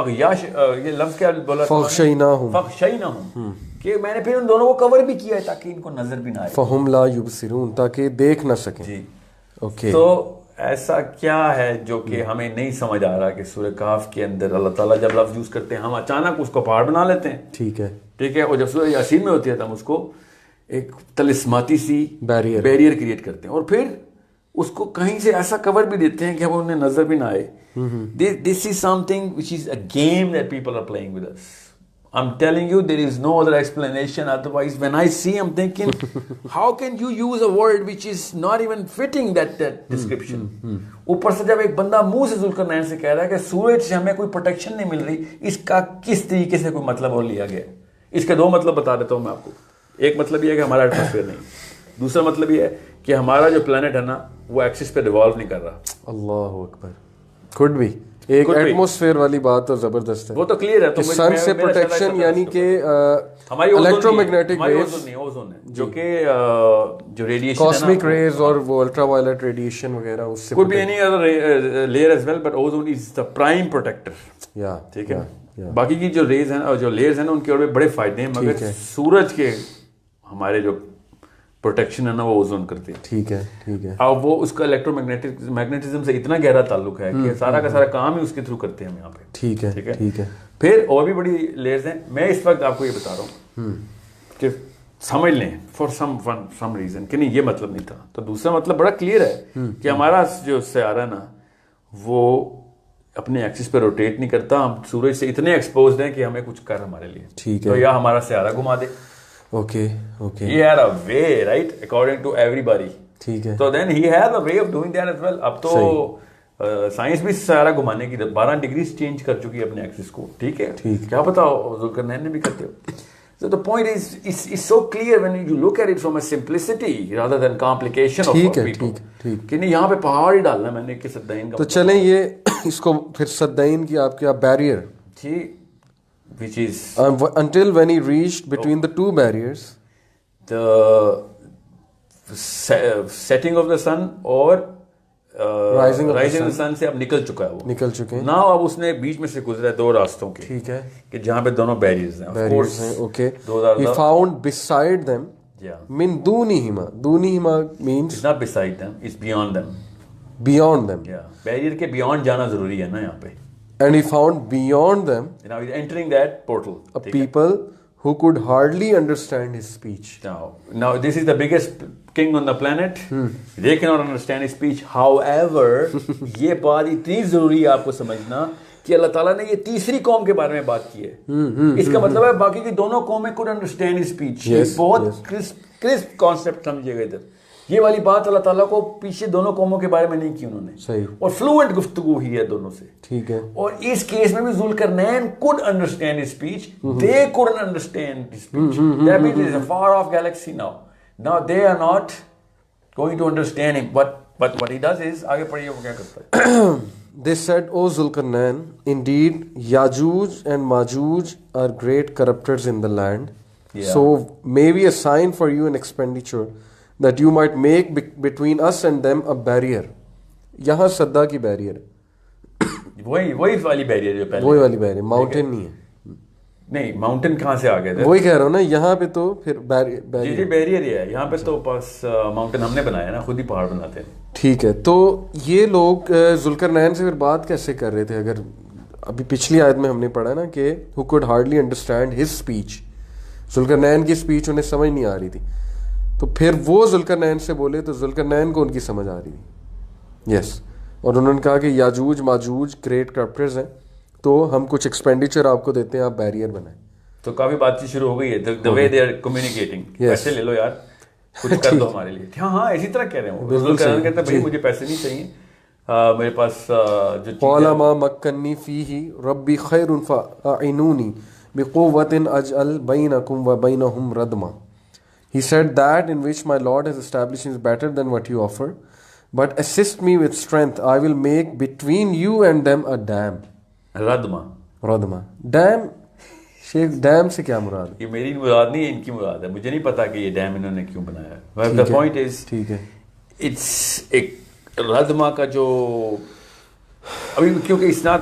اغیاش, یہ لفظ کیا بولا, فغشیناہم, کہ میں نے پھر ان دونوں کو کور بھی کیا ہے تاکہ ان کو نظر بھی نہ آئے, فہم لا یبصرون, تاکہ دیکھ نہ سکیں. جی اوکے. تو ایسا کیا ہے جو کہ ہمیں نہیں سمجھ آ رہا کہ سورہ کہف کے اندر اللہ تعالیٰ جب لفظ یوز کرتے ہیں ہم اچانک اس کو پہاڑ بنا لیتے ہیں. ٹھیک ہے, ٹھیک ہے, اور جب سورہ یاسین میں ہوتی ہے تو ہم اس کو ایک طلسماتی سی بیریئر کریٹ کرتے ہیں, اور پھر اس کو کہیں سے ایسا کور بھی دیتے ہیں کہ اب انہیں نظر بھی نہ آئے. This is something which is a game that people are playing with us. I'm telling you, there is no other explanation. Otherwise, when I see, I'm thinking, how can you use a word which is not even fitting that description? اوپر سے جب ایک بندہ منہ سے ذوالقرنین سے کہہ رہا ہے کہ سورج سے ہمیں کوئی پروٹیکشن نہیں مل رہی, اس کا کس طریقے سے کوئی مطلب اور لیا گیا. اس کے دو مطلب بتا دیتا ہوں میں آپ کو. ایک مطلب یہ ہے کہ ہمارا ایٹماسفیئر نہیں, دوسرا مطلب یہ ہے کہ ہمارا جو پلانٹ ہے نا وہ ایکسس پہ ریوالو نہیں کر رہا. اللہ اکبر. could be ایک ایٹماسفیئر والی بات تو زبردست ہے, وہ تو کلیئر ہے. تو سن سے پروٹیکشن یعنی کہ الیکٹرو میگنیٹک ویوز جو کہ جو ریڈیشن کاسمک ریز اور وہ الٹرا وائلٹ ریڈیشن وغیرہ, اس سے could be any other layer as well, but ozone is the prime protector. یا ٹھیک ہے. باقی کی جو ریز ہیں اور جو لیئرز ہیں نا ان کے اور بھی بڑے فائدے ہیں, مگر سورج کے ہمارے جو پروٹیکشن ہے نا وہ اوزون کرتے ہیں. ٹھیک ہے, ٹھیک ہے. اب وہ اس کا الیکٹرو میگنیٹزم سے اتنا گہرا تعلق ہے کہ سارا کا سارا کام ہی اس کے تھرو کرتے ہیں ہم یہاں پہ. ٹھیک ہے, ٹھیک ہے. پھر اور بھی بڑی لیئرز ہیں. میں اس وقت آپ کو یہ بتا رہا ہوں کہ سمجھ لیں فار سم ریزن کہ نہیں یہ مطلب نہیں تھا. تو دوسرا مطلب بڑا کلیئر ہے کہ ہمارا جو سیارہ ہے نا وہ اپنے ایکسس پہ روٹیٹ نہیں کرتا. ہم سورج سے اتنے ایکسپوزڈ ہیں کہ ہمیں کچھ کر ہمارے لیے. ٹھیک ہے. تو یا ہمارا سیارہ گھما دے. Okay, okay. He had a way, right, according to everybody. ٹھیک ہے. So then he has a way of doing that as well. اب تو سائنس بھی سارا گھمانے کی 12 ڈگریز چینج کر چکی ہے اپنے ایکسس کو. ٹھیک ہے, کیا پتا ذوالقرنین نے بھی کرتے ہو. So the point is, it's so clear when you look at it from a simplicity rather than complication of people. کہ نہیں یہاں پہ پہاڑ ہی ڈالنا میں نے کہ سدائین کا. تو چلیں یہ اس کو پھر سدائین کی آپ کیا بیریئر تھی, which is until when he reached between the two barriers, the setting of the sun اور رائزنگ آف دی سن سے اب نکل چکا ہے, وہ نکل چکے ہیں. ناؤ اب اس نے بیچ میں سے گزرا ہے دو راستوں کے. ٹھیک ہے, کہ جہاں پہ دونوں بیریئرز ہیں. بیریئرز ہیں. Okay. he found beside them min dunihima means not beside them, it's beyond them. beyond them. Barrier کے بیونڈ جانا ضروری ہے نا یہاں پہ. And he found beyond them now he's entering that portal a people who could hardly understand his speech. Now this is the biggest king on the planet. They cannot understand his speech. However, یہ بات اتنی ضروری ہے آپ کو سمجھنا کہ اللہ تعالیٰ نے یہ تیسری قوم کے بارے میں بات کی ہے. اس کا مطلب ہے باقی کی دونوں قومیں could understand his speech. بہت crisp concept سمجھے گئے ادھر. یہ والی بات اللہ تعالیٰ کو پیچھے دونوں قوموں کے بارے میں نہیں کی انہوں نے. صحیح. اور فلوئنٹ گفتگو ہی ہے دونوں سے. ٹھیک ہے. اور اس کیس میں بھی Zulqarnain could understand his speech. They couldn't understand his speech. That means it is a far off galaxy now. Now they are not going to understand him. But what he does is, آگے پڑھیے وہ کیا کرتا ہے. They said, O Zulkarnain, indeed Yajuj and Majuj are great corruptors in the land. So maybe a sign for you an expenditure that you might make between us and them a barrier. یہاں صدا کی barrier, وہی والی barrier جو پہلے, وہی والی barrier, mountain نہیں ہے. نہیں ماؤنٹین کہاں سے آ گئے تھے, وہی کہہ رہا ہوں نا. یہاں پہ تو پھر جی بیریئر ہی ہے. یہاں پہ تو بس ماؤنٹین ہم نے بنایا نا, خود ہی پہاڑ بناتے ہیں. ٹھیک ہے. تو یہ لوگ ذوالقرنین سے پھر بات کیسے کر رہے تھے؟ اگر ابھی پچھلی آیت میں ہم نے پڑھا نا کہ who could hardly understand his speech, Zulqarnain کی اسپیچ انہیں سمجھ نہیں آ رہی تھی. تو پھر وہ ذوالقرنین سے بولے تو ذوالقرنین کو ان کی سمجھ آ رہی تھی. یس. اور انہوں نے کہا کہ یاجوج ماجوج گریٹ کرپٹرز ہیں, تو ہم کچھ ایکسپینڈیچر آپ کو دیتے ہیں, آپ بیریئر بنائیں. تو کافی بات چیت شروع ہو گئی ہے. the way they are communicating, پیسے لے لو یار, کچھ کر دو ہمارے لیے. ہاں اسی طرح کہہ رہے ہیں. ذوالقرنین کہتے ہیں بھائی مجھے پیسے نہیں چاہیے, میرے پاس جو قال ما مکنی فیہ ربی خیر فاعینونی بقوۃ اجعل بینکم وبینہم ردما. He said that in which my Lord has established is better than what you offer, but assist me with strength. I will make between you and them a dam. ردما ڈیم. شیخ ڈیم سے کیا مراد ہے؟ یہ میری مراد نہیں ہے, ان کی مراد ہے. مجھے نہیں پتا کہ یہ ڈیم انہوں نے کیوں بنایا ہے. The point is, ٹھیک ہے, it's ایک ردما کا جو ابھی کیونکہ it's not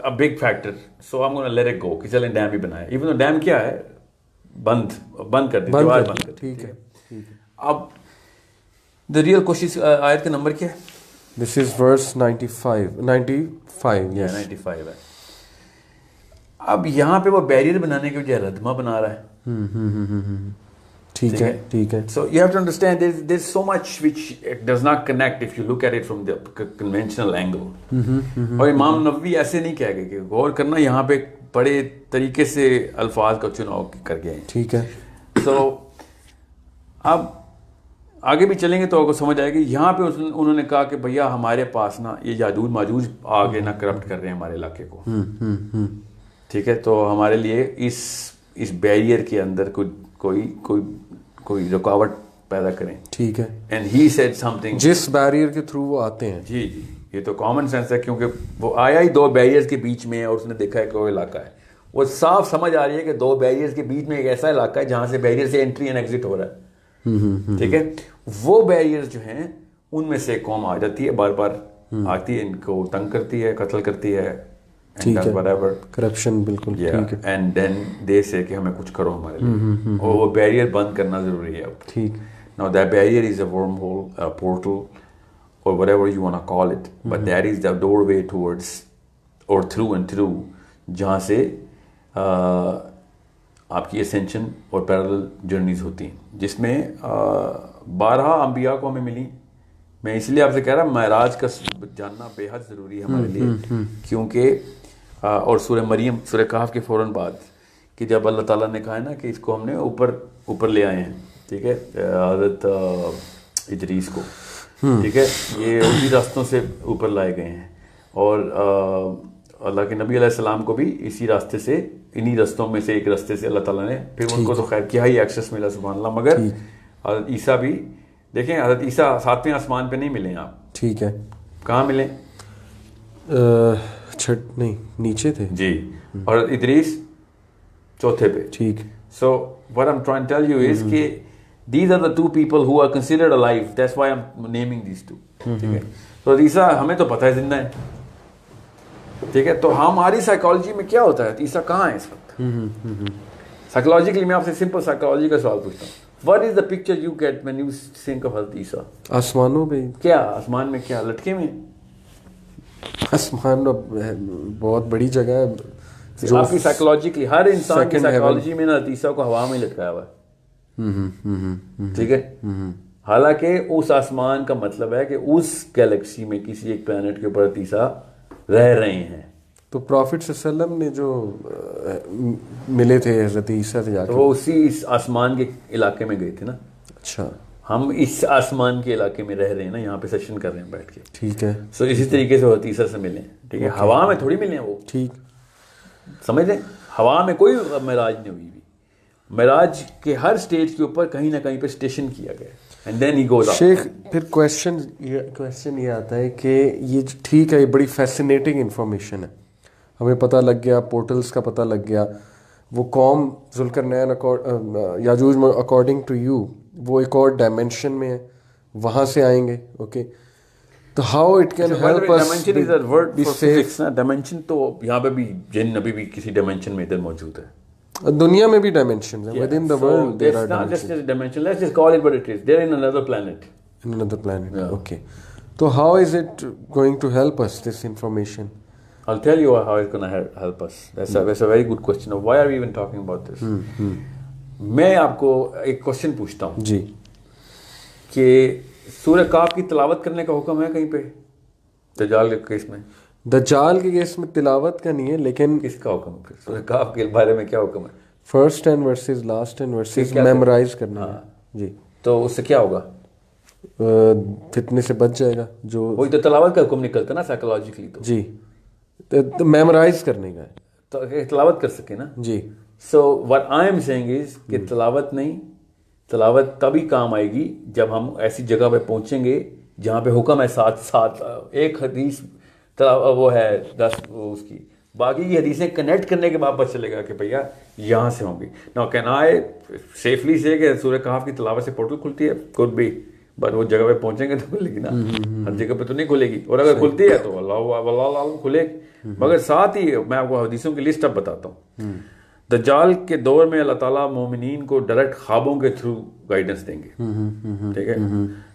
a big factor, so I'm going to let it go کہ چلیں ڈیم ہی بنائیں. even though ڈیم کیا ہے, بند کر دی, دیوار بند کر دی. ٹھیک ہے. اب the real question, آیت کا نمبر کیا ہے؟ This is verse 95 yes 95 ہے. اب یہاں پہ وہ بیریئر بنانے کے بجائے ردمہ بنا رہا ہے. ٹھیک ہے ٹھیک ہے. So you have to understand there's so much which does not connect if you look at it from the conventional angle. اور امام نووی ایسے نہیں کہہ گئے کہ غور کرنا, یہاں پہ بڑے طریقے سے الفاظ کا چناؤ کر گئے ہیں. ٹھیک ہے. So اب آگے بھی چلیں گے تو آپ کو سمجھ آئے گی. یہاں پہ انہوں نے کہا کہ بھیا ہمارے پاس نا یہ یاجوج ماجوج آگے نہ کرپٹ کر رہے ہیں ہمارے علاقے کو. ٹھیک ہے, تو ہمارے لیے اس بیریئر کے اندر کوئی رکاوٹ پیدا کریں. ٹھیک ہے. And he said some thing, جس بیریئر کے تھرو وہ آتے ہیں. جی جی, یہ تو کامن سینس ہے کیونکہ وہ آیا ہی 2 بیریئرز کے بیچ میں اور اس نے دیکھا ہے کہ وہ علاقہ ہے. وہ صاف سمجھ آ رہی ہے کہ 2 بیریئرز کے بیچ میں ایک ایسا علاقہ ہے جہاں سے بیریئر سے انٹری اینڈ ایگزٹ ہو رہا ہے. ٹھیک ہے, وہ بیریئرز جو ہیں ان میں سے قوم آ جاتی ہے, بار بار آتی ہے, ان کو تنگ کرتی ہے, قتل کرتی ہے, کرپشن. بالکل ٹھیک ہے. اینڈ دین دے سے کہ ہمیں کچھ کرو ہمارے لیے, اور وہ بیریئر بند کرنا ضروری ہے. ٹھیک. Now that barrier is a wormhole, a portal, or whatever you want to call it, but that is the doorway towards or through and through جہاں سے آپ کی اسینشن اور پیرالل جرنیز ہوتی ہیں, جس میں 12 انبیاء کو ہمیں ملی. میں اس لیے آپ سے کہہ رہا ہوں معراج کا جاننا بے حد ضروری ہے ہمارے لیے, کیونکہ اور سورہ مریم, سورہ کہف کے فوراً بعد کہ جب اللہ تعالیٰ نے کہا ہے نا کہ اس کو ہم نے اوپر لے آئے ہیں. ٹھیک ہے, حضرت ادریس کو, ٹھیک ہے, یہ اسی راستوں سے اوپر لائے گئے ہیں, اور اللہ کے نبی علیہ السلام کو بھی اسی راستے سے, انہی رستوں میں سے ایک راستے سے اللہ تعالیٰ نے, پھر ان کو تو خیر کیا ہی ایکسیس ملا سبحان اللہ. مگر حضرت عیسیٰ بھی دیکھیں, حضرت عیسیٰ 7ویں آسمان پہ نہیں ملے ہیں آپ. ٹھیک ہے. کہاں ملے؟ چھٹ نہیں, نیچے تھے. جی, اور ادریس 4تھے پہ. ٹھیک. So what I'm trying to tell you is کہ these are the 2 people who are considered alive. That's why I'm naming these 2. ٹھیک ہے. تو عیسیٰ ہمیں تو پتہ ہے زندہ ہے. ٹھیک ہے, تو ہماری سائیکالوجی میں کیا ہوتا ہے, عیسیٰ کہاں ہے اس وقت؟ سائیکالوجیکلی میں آپ سے سمپل سائیکالوجی کا سوال پوچھتا ہوں. What is the picture you get when you think of حضرت عیسیٰ؟ آسمانوں پہ. کیا آسمان میں, کیا لٹکے میں؟ آسمان بہت بڑی جگہ ہے. آپ کی سائیکالوجیکلی, ہر انسان کی سائیکالوجی میں نا عیسیٰ کو ہوا میں لٹکایا ہوا ہے. ٹھیک ہے, حالانکہ اس آسمان کا مطلب ہے کہ اس گیلیکسی میں کسی ایک پلانٹ کے اوپر عیسیٰ رہ رہے ہیں. تو پروفٹ صلی اللہ علیہ وسلم نے جو ملے تھے حضرت عیسیٰ سے جا کے, وہ اسی اس آسمان کے علاقے میں گئے تھے نا. اچھا, ہم اس آسمان کے علاقے میں رہ رہے ہیں نا, یہاں پہ سیشن کر رہے ہیں بیٹھ کے. ٹھیک ہے. سو اسی طریقے سے حضرت عیسیٰ سے ملے ہیں. ٹھیک ہے, ہوا میں تھوڑی ملے ہیں وہ. ٹھیک, سمجھ لیں, ہوا میں کوئی معراج نہیں ہوئی بھی. معراج کے ہر سٹیج کے اوپر کہیں نہ کہیں پہ اسٹیشن کیا گیا, and then he goes out. شیخ پھر کویشچن یہ آتا ہے کہ یہ ٹھیک ہے, یہ بڑی فیسینیٹنگ انفارمیشن ہے, ہمیں پتہ لگ گیا, پورٹلز کا پتہ لگ گیا, وہ قوم ذوالقرنین یاجوج میں اکارڈنگ ٹو یو وہ ایک اور ڈائمینشن میں ہے, وہاں سے آئیں گے. اوکے, تو how it can help us. Dimension تو یہاں پہ بھی جن ابھی بھی کسی ڈائمینشن میں ادھر موجود ہے. دنیا میں بھی ڈائمینشنز ہیں, within the world there are dimension. Let's just call it what it is. They're in another planet. In another planet. Okay. So how is it going to help us, this information? I'll tell you how it's going to help us. That's a very good question. Why are we even talking about this? میں آپ کو ایک question پوچھتا ہوں جی, کہ سورہ کہف کی تلاوت کرنے کا حکم ہے کہیں پہ دجال کے کیس میں؟ دجال کے کیس میں تلاوت کا نہیں ہے, لیکن کس کا حکم ہے؟ سورہ کہف کے بارے میں کیا حکم ہے؟ First 10 verses last 10 verses memorize کرنا ہے. جی, تو اس سے کیا ہوگا؟ فتنے سے بچ جائے گا. جو وہی تو تلاوت کا حکم نکلتا نا سائیکولوجیکلی. تو جی, میمورائز کرنے کا ہے, تو تلاوت کر سکے نا. جی. سو what I am saying is کہ تلاوت نہیں, تلاوت تبھی کام آئے گی جب ہم ایسی جگہ پہ پہنچیں گے جہاں پہ حکم ہے ساتھ ایک حدیث وہ ہے 10 اس کی, باقی کی حدیثیں کنیکٹ کرنے کے بعد پتہ چلے گا کہ بھیا یہاں سے ہوں گی. Now can I safely say کہ سورہ کہف کی تلاوت سے پورٹل کھلتی ہے؟ Could be, بٹ وہ جگہ پہ پہنچیں گے تو کھلے گی نا, ہر جگہ پہ تو نہیں کھلے گی, اور اگر کھلتی ہے تو اللہ کھلے گی. مگر ساتھ ہی میں آپ کو حدیثوں کی لسٹ اب بتاتا ہوں. دجال کے دور میں اللہ تعالیٰ مومنین کو ڈائریکٹ خوابوں کے تھرو گائیڈنس دیں گے, ٹھیک ہے.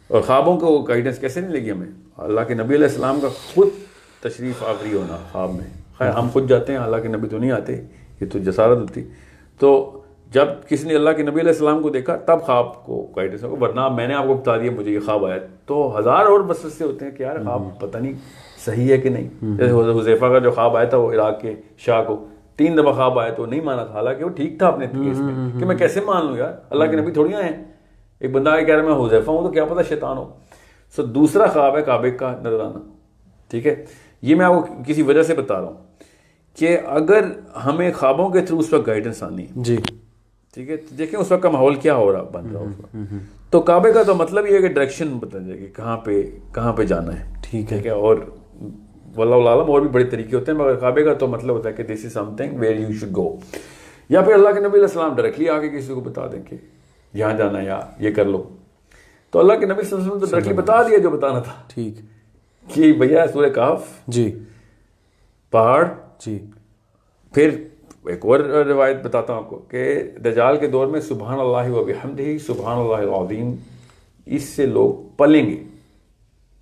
اور خوابوں کو گائیڈنس کیسے نہیں لے گی ہمیں, اللہ کے نبی علیہ السلام کا خود تشریف آوری ہونا خواب میں. خیر ہم خود جاتے ہیں, اللہ کے نبی تو نہیں آتے, یہ تو جسارت ہوتی. تو جب کسی نے اللہ کے نبی علیہ السلام کو دیکھا تب خواب کو گائیڈنس ہو, ورنہ میں نے آپ کو بتا دیا مجھے یہ خواب آیا. تو ہزار اور وسوسے ہوتے ہیں کہ یار خواب پتہ نہیں صحیح ہے کہ نہیں. جیسے حذیفہ کا جو خواب آیا تھا وہ عراق کے شاہ کو 3 دفعہ خواب آیا تو نہیں مانا تھا, حالانکہ وہ ٹھیک تھا اپنے کیس میں کہ میں کیسے مان لوں یار, اللہ کے نبی تھوڑی آئے ہیں. ایک بندہ آگے کہہ رہا ہے میں حذیفہ ہوں تو کیا پتہ شیطان ہو. سو دوسرا خواب ہے کعبے کا نظر آنا, ٹھیک ہے. یہ میں آپ کو کسی وجہ سے بتا رہا ہوں کہ اگر ہمیں خوابوں کے تھرو اس وقت گائیڈنس آنی ہے جی, ٹھیک ہے, دیکھیں اس وقت کا ماحول کیا ہو رہا بن رہا اس وقت. تو کعبے کا تو مطلب یہ ہے کہ ڈائریکشن بتا جائے کہ کہاں پہ جانا ہے, ٹھیک ہے. اور واللہ عالم اور بھی بڑے طریقے ہوتے ہیں, مگر کعبے کا تو مطلب ہوتا ہے کہ this is something where you should go. یا پھر اللہ کے نبی علیہ السلام ڈائریکٹلی آ کے کسی کو بتا دیں کہ یہاں جانا ہے یا یہ کر لو. تو اللہ کے نبی صلی اللہ علیہ وسلم تو ڈائریکٹلی بتا دیا جو بتانا تھا, ٹھیک, کہ بھیا سورہ کہف جی, پہاڑ جی. پھر ایک اور روایت بتاتا ہوں آپ کو کہ دجال کے دور میں سبحان اللہ و بحمدہ سبحان اللہ العظیم, اس سے لوگ پلیں گے.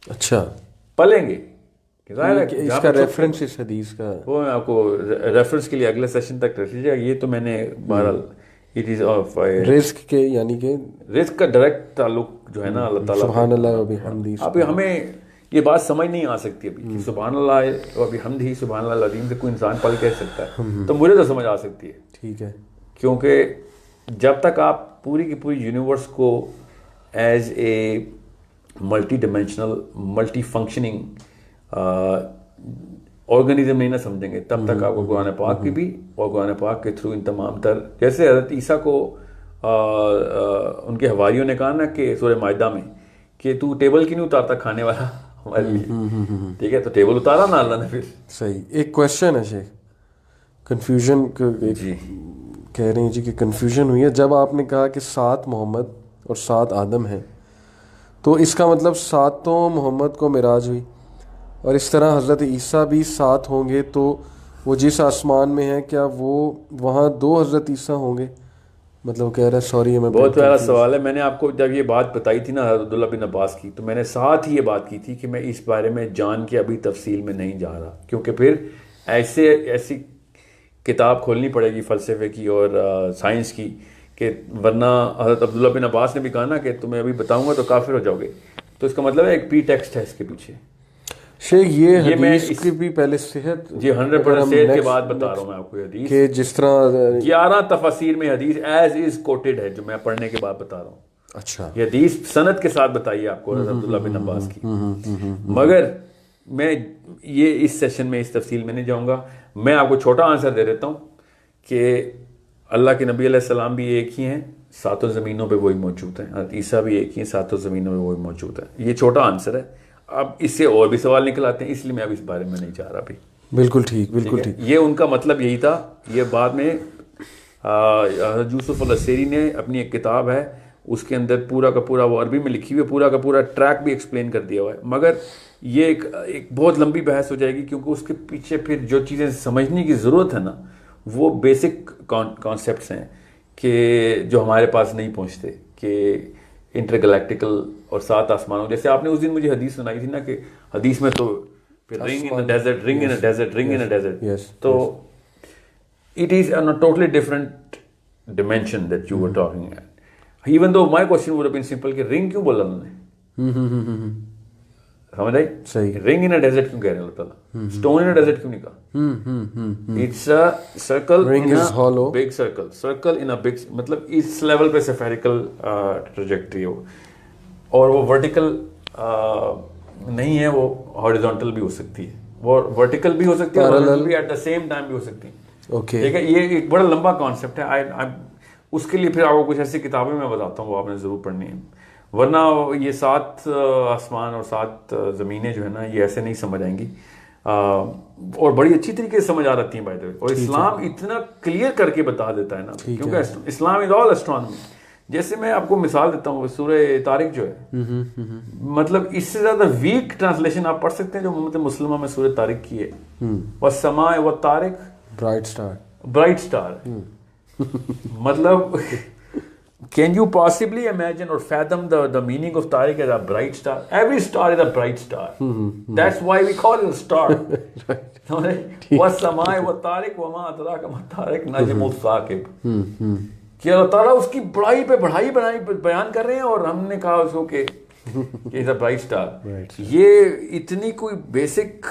اچھا, پلیں گے. اس کا ریفرنس اس حدیث کا وہ میں آپ کو ریفرنس کے لیے اگلے سیشن تک رکھ لیجیے. یہ تو میں نے بہرحال اٹ از آف رزق کے, یعنی کہ رزق کا ڈائریکٹ تعلق جو ہے نا اللہ تعالیٰ سبحان اللہ و بحمدہ. اب ہمیں یہ بات سمجھ نہیں آ سکتی ابھی کہ سبحان اللہ و بحمدہ سبحان اللہ العظیم سے کوئی انسان پل کہہ سکتا ہے. تو مجھے تو سمجھ آ سکتی ہے, ٹھیک ہے, کیونکہ جب تک آپ پوری کی پوری یونیورس کو as a multi dimensional multi functioning organism نہیں نہ سمجھیں گے تب تک آپ کو قرآن پاک کی بھی اور قرآن پاک کے تھرو ان تمام تر, جیسے حضرت عیسیٰ کو ان کے حواریوں نے کہا نا کہ سورہ مائدہ میں کہ تو ٹیبل کی نہیں اتارتا کھانے والا ہمارے لیے, ٹھیک ہے, تو ٹیبل اتارا نا اللہ نے پھر. صحیح. ایک کویشچن ہے شیخ, کنفیوژن جی کہہ رہے ہیں جی کہ کنفیوژن ہوئی ہے جب آپ نے کہا کہ 7 محمد اور 7 آدم ہیں, تو اس کا مطلب 7 محمد کو معراج ہوئی, اور اس طرح حضرت عیسیٰ بھی 7 ہوں گے, تو وہ جس آسمان میں ہیں کیا وہ وہاں 2 حضرت عیسیٰ ہوں گے؟ مطلب کہہ رہا ہے سوری میں بہت پیارا سوال ہے. میں نے آپ کو جب یہ بات بتائی تھی نا حضرت عبداللہ بن عباس کی, تو میں نے ساتھ ہی یہ بات کی تھی کہ میں اس بارے میں جان کے ابھی تفصیل میں نہیں جا رہا, کیونکہ پھر ایسی کتاب کھولنی پڑے گی فلسفے کی اور سائنس کی, کہ ورنہ حضرت عبداللہ بن عباس نے بھی کہا نا کہ تمہیں ابھی بتاؤں گا تو کافر ہو جاؤ گے. تو اس کا مطلب ہے ایک پی ٹیکسٹ ہے اس کے پیچھے. شیخ یہ حدیث کی بھی پہلے صحت جی 100% صحت کے بعد بتا رہا ہوں میں آپ کو حدیث کہ جس طرح 11 تفاسیر میں حدیث ایز از کوٹڈ ہے جو میں پڑھنے کے بعد بتا رہا ہوں. اچھا, یہ حدیث سند کے ساتھ بتائیے آپ کو حضرت عبداللہ بن عباس کی. مگر میں یہ اس سیشن میں اس تفصیل میں نہیں جاؤں گا. میں آپ کو چھوٹا آنسر دے دیتا ہوں کہ اللہ کے نبی علیہ السلام بھی ایک ہی ہیں, 7 زمینوں پہ وہی موجود ہیں. حضرت عیسیٰ بھی ایک ہی ہیں, 7 زمینوں پہ وہی موجود ہیں. یہ چھوٹا آنسر ہے. اب اس سے اور بھی سوال نکل آتے ہیں, اس لیے میں اب اس بارے میں نہیں چاہ رہا ابھی. بالکل ٹھیک, بالکل ٹھیک. یہ ان کا مطلب یہی تھا. یہ بعد میں یوسف العسیری نے اپنی ایک کتاب ہے اس کے اندر پورا کا پورا وہ عربی میں لکھی ہوئی ہے, پورا کا پورا ٹریک بھی ایکسپلین کر دیا ہوا ہے. مگر یہ ایک بہت لمبی بحث ہو جائے گی, کیونکہ اس کے پیچھے پھر جو چیزیں سمجھنے کی ضرورت ہے نا وہ بیسک کانسیپٹس ہیں کہ جو ہمارے پاس نہیں پہنچتے, کہ انٹر گلیکٹیکل اور 7 آسمانوں. جیسے آپ نے اس دن مجھے حدیث سنائی تھی نا کہ حدیث میں تو رنگ ان ڈیزرٹ, رنگ ان ڈیزرٹ, رنگ ان ڈیزرٹ. تو it is a totally different dimension that you were talking at. Even though my question would have been simple کہ رنگ کیوں بولا انہوں نے, سمجھ آئی؟ صحیح. رنگ ان ڈیزرٹ کیوں کہہ رہے ہیں اللہ تعالیٰ, اسٹون ان ڈیزرٹ کیوں نہیں کہا؟ It's a circle in a big circle, circle in a big, مطلب اس لیول پہ سفیریکل ٹریجیکٹری ہو, اور وہ ورٹیکل نہیں ہے, وہ ہاریزونٹل بھی ہو سکتی ہے, وہ ورٹیکل بھی ہو سکتی ہے اور بھی ایٹ دا سیم ٹائم بھی ہو سکتی ہے. ٹھیک ہے, یہ ایک بڑا لمبا کانسیپٹ ہے. اس کے لیے پھر آپ کو کچھ ایسی کتابیں میں بتاتا ہوں, وہ آپ نے ضرور پڑھنی ہے, ورنہ یہ 7 آسمان اور 7 زمینیں جو ہے نا یہ ایسے نہیں سمجھ آئیں گی, اور بڑی اچھی طریقے سے سمجھ آ جاتی ہیں بائی دا وے. اور اسلام اتنا کلیئر کر کے بتا دیتا ہے نا, کیونکہ اسلام از آل اسٹرانومی. جیسے میں آپ کو مثال دیتا ہوں سورہ طارق جو ہے, مطلب اس سے زیادہ ویک ٹرانسلیشن آپ پڑھ سکتے ہیں جو امت مسلمہ میں سورہ طارق کی ہے, والسماء والطارق, برائٹ اسٹار. مطلب can you possibly imagine or fathom the meaning of Tariq as a bright star? Every star is a bright star. That's why we call it a star. وَالسَّمَاءِ وَالطَّارِقِ وَمَا أَدْرَاكَ مَا الطَّارِقُ نَجْمُ الثَّاقِبُ. کہ اللہ تعالیٰ اس کی بڑائی پہ بڑھائی بیان کر رہے ہیں, اور ہم نے کہا اس کو کہ it's a bright star. یہ اتنی کوئی بیسک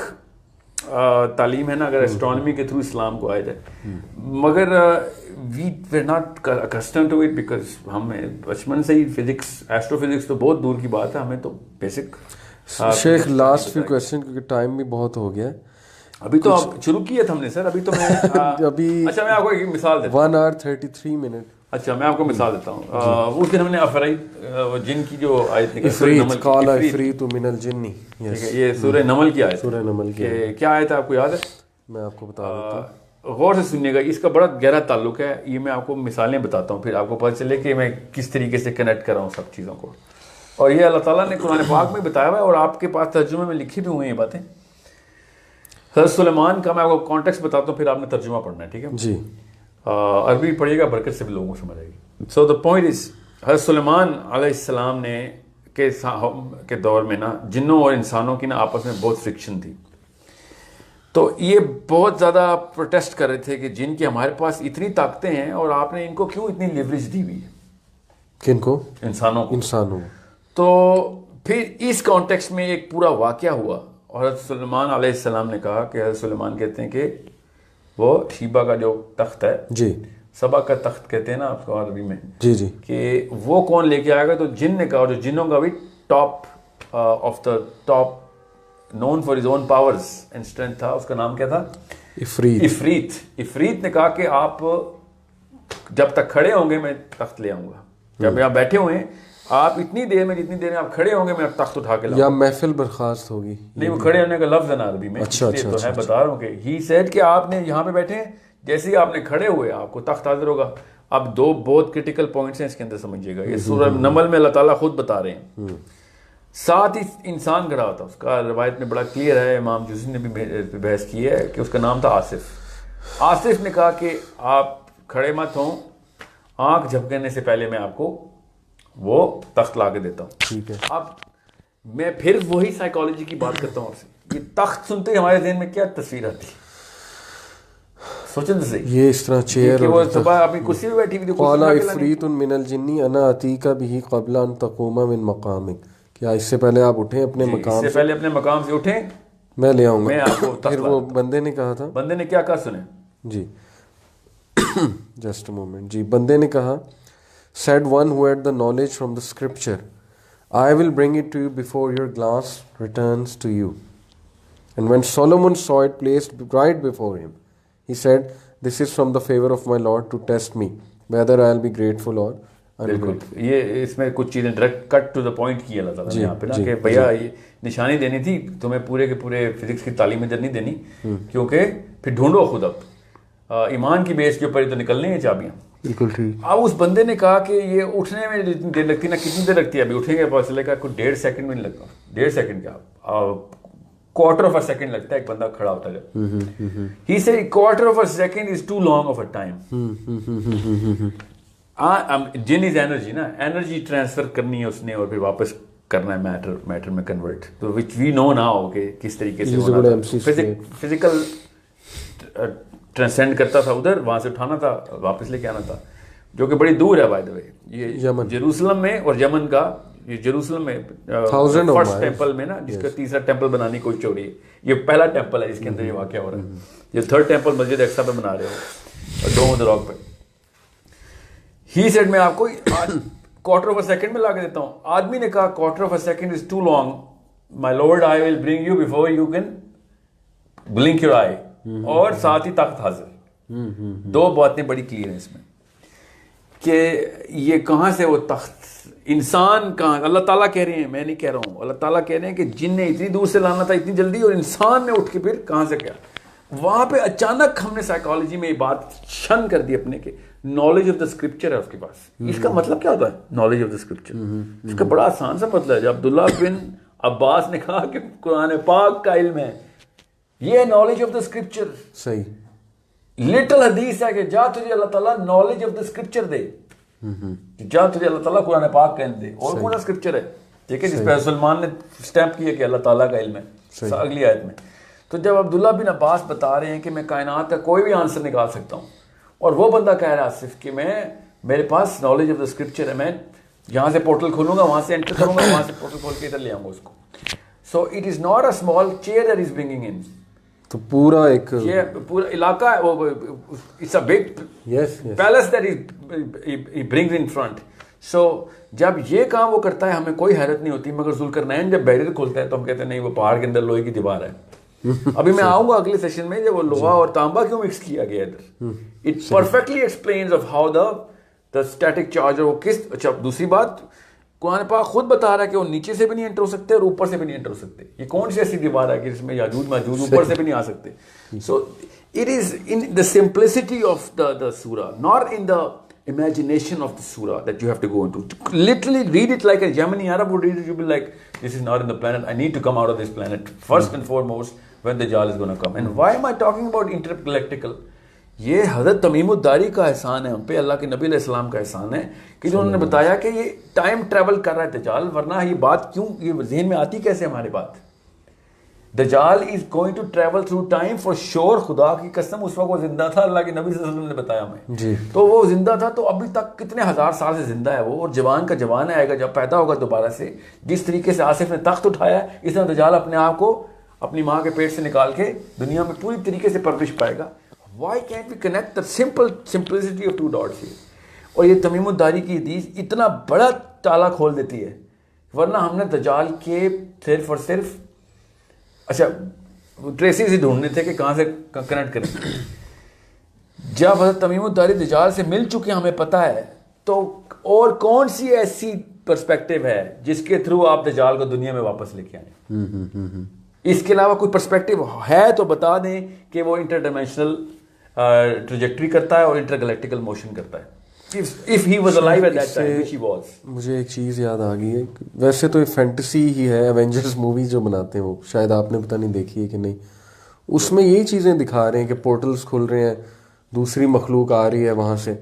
تعلیم ہے نا اگر اسٹرانومی کے تھرو اسلام کو آیا جائے, مگر وی ویر not accustomed to it because ہمیں بچپن سے ہی فزکس, ایسٹرو فزکس تو بہت دور کی بات ہے, ہمیں تو بیسک. شیخ لاسٹ فیو کویسچن کیونکہ ٹائم بھی بہت ہو گیا ہے. ابھی تو آپ شروع کیا تھا ہم نے سر, ابھی تو میں ابھی اچھا میں آپ کو ایک مثال دیتا ہوں. 1 hour 33 minutes. اچھا میں آپ کو مثال دیتا ہوں. اس دن ہم نے افرائیت جن کی جو آیت نکلی, عفریت من الجن, یہ سورہ نمل کی آیت, سورہ نمل کی کیا آیت ہے آپ کو یاد ہے؟ میں آپ کو بتا دیتا ہوں, غور سے سنیے گا, اس کا بڑا گہرا تعلق ہے. یہ میں آپ کو مثالیں بتاتا ہوں, پھر آپ کو پتہ چلے کہ میں کس طریقے سے کنیکٹ کر رہا ہوں سب چیزوں کو. اور یہ اللہ تعالیٰ نے قرآن پاک میں بتایا ہوا ہے, اور آپ کے پاس ترجمے میں لکھی بھی ہوئی ہیں باتیں. حضرت سلیمان کا میں آپ کو کانٹیکسٹ بتاتا ہوں, پھر آپ نے ترجمہ پڑھنا ہے, ٹھیک ہے جی. عربی پڑھیے گا, برکت سے بھی لوگوں کو سمجھ آئے گی. سو دا پوائنٹ از, حضرت سلیمان علیہ السلام نے کے دور میں نا جنوں اور انسانوں کی نا آپس میں بہت فرکشن تھی. تو یہ بہت زیادہ پروٹیسٹ کر رہے تھے کہ جن کی ہمارے پاس اتنی طاقتیں ہیں اور آپ نے ان کو کیوں اتنی لیوریج دی ہوئی ہے. کن کو؟ انسانوں کو. انسانوں. تو پھر اس کانٹیکسٹ میں ایک پورا واقعہ ہوا, اور حضرت سلیمان علیہ السلام نے کہا کہ حضرت سلیمان کہتے ہیں کہ وہ شیبہ کا جو تخت ہے, جی, سبا کا تخت کہتے ہیں نا آپ کو عربی میں, جی جی, کہ وہ کون لے کے آئے گا. تو جن نے کہا, جو جنوں کا بھی top of the top known for his own powers and strength تھا, اس کا نام کیا تھا؟ عفریت. عفریت نے کہا کہ آپ جب تک کھڑے ہوں گے میں تخت لے آؤں گا. جب یہاں بیٹھے ہوئے ہیں آپ اتنی دیر میں, جتنی دیر میں آپ کھڑے ہوں گے میں تخت اٹھا کے لاؤں گا. یا محفل برخاست ہوگی. نہیں, وہ کھڑے ہونے کا لفظ ہے نا عربی میں, اچھا تو ہے بتا رہا ہوں کہ ہی سیڈ کہ آپ نے یہاں پہ بیٹھے ہیں, جیسے ہی آپ نے کھڑے ہوئے آپ کو تخت حاضر ہوگا. اب دو بہت کرٹیکل پوائنٹس ہیں اس کے اندر, سمجھیے گا. یہ سورہ نمل میں اللہ تعالیٰ خود بتا رہے ہیں. ساتھ ہی انسان کھڑا ہوتا, اس کا روایت میں بڑا کلیئر ہے, امام جوزی نے بھی بحث کی ہے کہ اس کا نام تھا آصف. آصف نے کہا کہ آپ کھڑے مت ہوں, آنکھ جھپکنے سے پہلے میں آپ کو وہ تخت لا کے دیتا ہوں. ٹھیک ہے. اب میں پھر وہی سائیکالوجی کی بات کرتا ہوں آپ سے. یہ تخت سنتے ہی ہمارے ذہن میں کیا تصویر آتی ہے؟ سوچیں تو صحیح. یہ اس طرح چیئر, وہ صبح اپنی کرسی پہ بیٹھی ہوئی تھی, قال عفریت من الجن انا اتیک به قبل ان تقوم من مقامک, کیا اس سے پہلے آپ اٹھیں اپنے مقام سے پہلے اپنے مقام سے اٹھیں, میں لے آؤں گا. میں آپ کو پھر وہ بندے نے کہا تھا, بندے نے کیا کہا سنیں جی, جسٹ اے مومنٹ. جی, بندے نے کہا, said one who had the knowledge from the scripture, I will bring it to you before your glass returns to you. And when Solomon saw it placed right before him, he said, this is from the favor of my Lord to test me, whether I will be grateful or ungrateful. یہ اس میں کچھ چیزیں direct cut to the point کی اللہ تعالیٰ نے یہاں پہ نا, کہ بھیا یہ نشانی دینی تھی تمہیں, پورے کے پورے فزکس کی تعلیم ادھر نہیں دینی, کیونکہ پھر ڈھونڈو خود اب ایمان کی بیس کے اوپر ہی تو نکلنے ہیں چابیاں. بالکل ٹھیک. اب اس بندے نے کہا کہ یہ اٹھنے میں جتنی دیر لگتی ہے نا, کتنی دیر لگتی ہے, ابھی اٹھیں گے پتہ چلے گا کوئی 1.5 سیکنڈ بھی نہیں لگتا. 1.5 سیکنڈ کیا, quarter of a second لگتا ہے ایک بندہ کھڑا ہوتا ہے. He said quarter of a second is too long of a time. جن از انرجی نا, انرجی ٹرانسفر کرنی ہے اس نے اور پھر واپس کرنا ہے میٹر میں کنورٹ, تو وچ وی نو ناؤ کہ کس طریقے سے فزیکل ٹرانسینڈ کرتا تھا ادھر, وہاں سے اٹھانا تھا واپس لے کے آنا تھا, جو کہ بڑی دور ہے بائی دا وے. یہ جیروسلم میں, اور یمن کا, یہ جیروسلم میں فرسٹ ٹیمپل میں نا, جس کا تیسرا ٹیمپل بنانے کی کوشش ہو رہی ہے. یہ پہلا ٹیمپل ہے جس کے اندر یہ واقعہ ہو رہا ہے. یہ تھرڈ ٹیمپل مسجد اقصی پہ بنا رہے ہو, ڈوم آف دی راک پہ. ہی سیڈ میں آپ کو quarter of a second میں لا کے دیتا ہوں. آدمی نے کہا quarter of a second is too long, my lord I will bring you before you can blink your eye. اور ساتھ ہی تخت حاضر. دو باتیں بڑی کلیئر ہیں اس میں کہ یہ کہاں سے وہ تخت, انسان کہاں, اللہ تعالیٰ کہہ رہے ہیں, میں نہیں کہہ رہا ہوں, اللہ تعالیٰ کہہ رہے ہیں کہ جن نے اتنی دور سے لانا تھا اتنی جلدی, اور انسان نے اٹھ کے پھر کہاں سے کیا. وہاں پہ اچانک ہم نے سائیکالوجی میں یہ بات شن کر دی اپنے کہ نالج آف دا اسکرپچر ہے اس کے پاس. اس کا مطلب کیا ہوتا ہے نالج آف دا اسکرپچر؟ اس کا بڑا آسان سا مطلب ہے. جب عبداللہ بن عباس نے کہا کہ قرآن پاک کا علم ہے, یہ ہے نالج آف دا اسکرپچر. صحیح. لٹل حدیث ہے کہ جا تجھے اللہ تعالیٰ نالج آف دا اسکرپچر دے, جا تجھے اللہ تعالیٰ قرآن پاک کا علم دے. اور کون سا اسکرپچر ہے ٹھیک ہے جس پہ سلمان نے اسٹیمپ کیا کہ اللہ تعالیٰ کا علم ہے اگلی آیت میں. تو جب عبداللہ بن عباس بتا رہے ہیں کہ میں کائنات کا کوئی بھی آنسر نکال سکتا ہوں, اور وہ بندہ کہہ رہا ہے صرف کہ میرے پاس نالج آف دا اسکرپچر ہے, میں یہاں سے پورٹل کھولوں گا, وہاں سے انٹر کروں گا, وہاں سے پورٹل کھول کے ادھر لے آؤں گا اس کو. So it is not a small chair that is bringing in. تو پورا ایک یہ پورا علاقہ ہے, وہ it's a big palace that is brings in front. So جب یہ کام وہ کرتا ہے ہمیں کوئی حیرت نہیں ہوتی, مگر ذوالقرنین جب بیریئر کھولتا ہے تو ہم کہتے ہیں نہیں وہ پہاڑ کے اندر لوہے کی دیوار ہے. ابھی میں آؤں گا اگلے سیشن میں جب وہ لوہا اور تانبا کیوں مکس کیا گیا ادھر. It perfectly explains of how the static charge وہ کس. اچھا دوسری بات, قرآن پاک خود بتا رہا ہے کہ وہ نیچے سے بھی نہیں انٹر ہو سکتے اور اوپر سے بھی نہیں انٹر ہو سکتے. یہ کون سی ایسی دیوار ہے کہ جس میں یاجوج ماجوج اوپر سے بھی نہیں آ سکتے. So it is in the simplicity of the سورہ, not in the imagination of the surah that you have to go into. Literally read it like a Yemeni Arab would read it. You'll be like, this is not in the planet. I need to come out of this planet first and foremost when Dajjal is going to come. And why am I talking about intergalactical? یہ حضرت تمیم الداری کا احسان ہے ہم پہ, اللہ کے نبی علیہ السلام کا احسان ہے کہ جو انہوں نے بتایا کہ یہ ٹائم ٹریول کر رہا ہے دجال. ورنہ یہ بات کیوں یہ ذہن میں آتی کیسے ہماری بات؟ دجال is going to travel through time for sure. خدا کی قسم اس وقت وہ زندہ تھا, اللہ کے نبی صلی اللہ علیہ وسلم نے بتایا ہمیں. تو وہ زندہ تھا تو ابھی تک کتنے ہزار سال سے زندہ ہے وہ, اور جوان کا جوان آئے گا جب پیدا ہوگا دوبارہ سے. جس طریقے سے آصف نے تخت اٹھایا اس طرح دجال اپنے آپ کو اپنی ماں کے پیٹ سے نکال کے دنیا میں پوری طریقے سے پرورش پائے گا. Why can't we connect the simplicity of two dots here. اور یہ تمیم الداری کی حدیث اتنا بڑا تالا کھول دیتی ہے. ورنہ ہم نے دجال کے صرف اور صرف اچھا ٹریسز ہی ڈھونڈنے تھے کہ کہاں سے کنیکٹ کریں. جب حضرت تمیم الداری دجال سے مل چکے ہمیں پتہ ہے, تو اور کون سی ایسی پرسپیکٹیو ہے جس کے تھرو آپ دجال کو دنیا میں واپس لے کے آئیں؟ اس کے علاوہ کوئی پرسپیکٹیو ہے تو بتا دیں کہ وہ انٹر ڈائمینشنل ٹریجیکٹری کرتا ہے اور انٹر گلیکٹیکل موشن کرتا ہے. If he was alive at that time, which he was. مجھے ایک چیز یاد آ گئی ہے, ویسے تو یہ فینٹیسی ہی ہے, ایونجرز مووی جو بناتے ہیں وہ شاید آپ نے پتہ نہیں دیکھی ہے کہ نہیں, اس میں یہی چیزیں دکھا رہے ہیں کہ پورٹلز کھل رہے ہیں, دوسری مخلوق آ رہی ہے وہاں سے,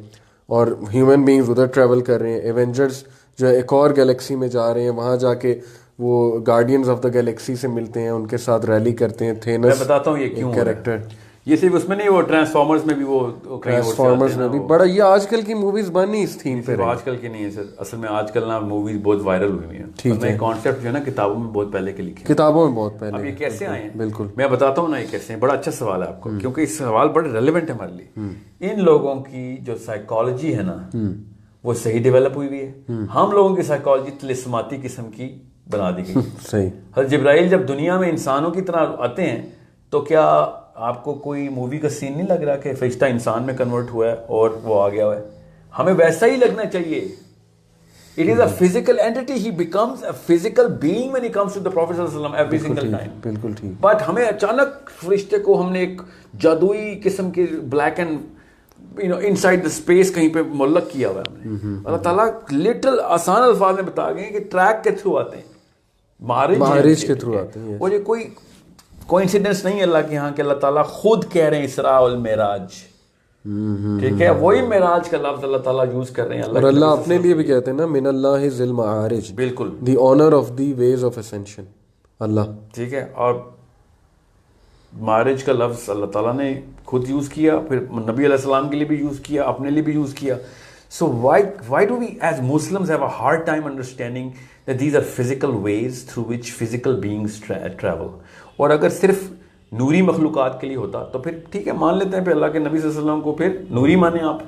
اور ہیومن بینگز ادھر ٹریول کر رہے ہیں. ایونجرز جو ہے ایک اور گیلیکسی میں جا رہے ہیں, وہاں جا کے وہ گارڈینز آف دا گیلیکسی سے ملتے ہیں, ان کے ساتھ ریلی کرتے ہیں. تھینس میں بتاتا ہوں یہ کیوں کیریکٹر, یہ صرف اس میں نہیں, وہ ٹرانسفارمرز میں بھی, وہ ٹرانسفارمرز میں بھی بڑا, یہ آج کل کی موویز بنی اس تھیم پہ. آج کل کی نہیں ہے سر, اصل میں آج کل نا موویز بہت وائرل ہوئی ہیں. ٹھیک ہے, کانسیپٹ جو ہے نا کتابوں میں بہت پہلے کے لکھے, کتابوں میں بہت پہلے. اب یہ کیسے آئے ہیں؟ بالکل میں بتاتا ہوں نا یہ کیسے ہیں. بڑا اچھا سوال ہے آپ کو, کیونکہ اس سوال بڑا ریلیونٹ ہے ہمارے لیے. ان لوگوں کی جو سائیکالوجی ہے نا وہ صحیح ڈیولپ ہوئی ہوئی ہے. ہم لوگوں کی سائیکالوجی طلسماتی قسم کی بنا دی گئی. صحیح. حضرت جبرائیل جب دنیا میں انسانوں کی طرح آتے ہیں تو کیا آپ کو کوئی مووی کا سین نہیں لگ رہا کہ فرشتہ انسان میں کنورٹ ہوا ہے اور وہ آ گیا ہوا ہے؟ ہمیں ویسا ہی لگنا چاہیے. It is a physical entity. He becomes a physical being when he comes to the Prophet sallallahu alaihi wasallam every single time. بالکل ٹھیک. But ہمیں اچانک فرشتے کو ہم نے ایک جادوئی قسم کے black and inside the space کہیں پہ معلق کیا ہوا ہے ہم نے. اللہ تعالیٰ لٹل آسان الفاظ میں بتا گئے کہ ٹریک کے تھرو آتے ہیں, معارج کے تھرو آتے ہیں. اور یہ کوئی کوئنسیڈنس نہیں ہے اللہ کے یہاں کہ اللہ تعالیٰ خود کہہ رہے ہیں اسراء والمعراج. ٹھیک ہے, وہی معراج کا لفظ اللہ تعالیٰ یوز کر رہے ہیں. اور اللہ اپنے لیے بھی کہتے ہیں نا, من اللہ ذی المعارج. بالکل, the owner of the ways of ascension. اللہ, ٹھیک ہے. اور معارج کا لفظ اللہ تعالیٰ نے خود یوز کیا, پھر نبی علیہ السلام کے لیے بھی یوز کیا, اپنے لیے بھی یوز کیا. So why do we as Muslims have a hard time understanding that these are physical ways through which physical beings travel? اور اگر صرف نوری مخلوقات کے لیے ہوتا تو پھر ٹھیک ہے, مان لیتے ہیں پھر اللہ کے نبی صلی اللہ علیہ وسلم کو پھر نوری مانیں آپ,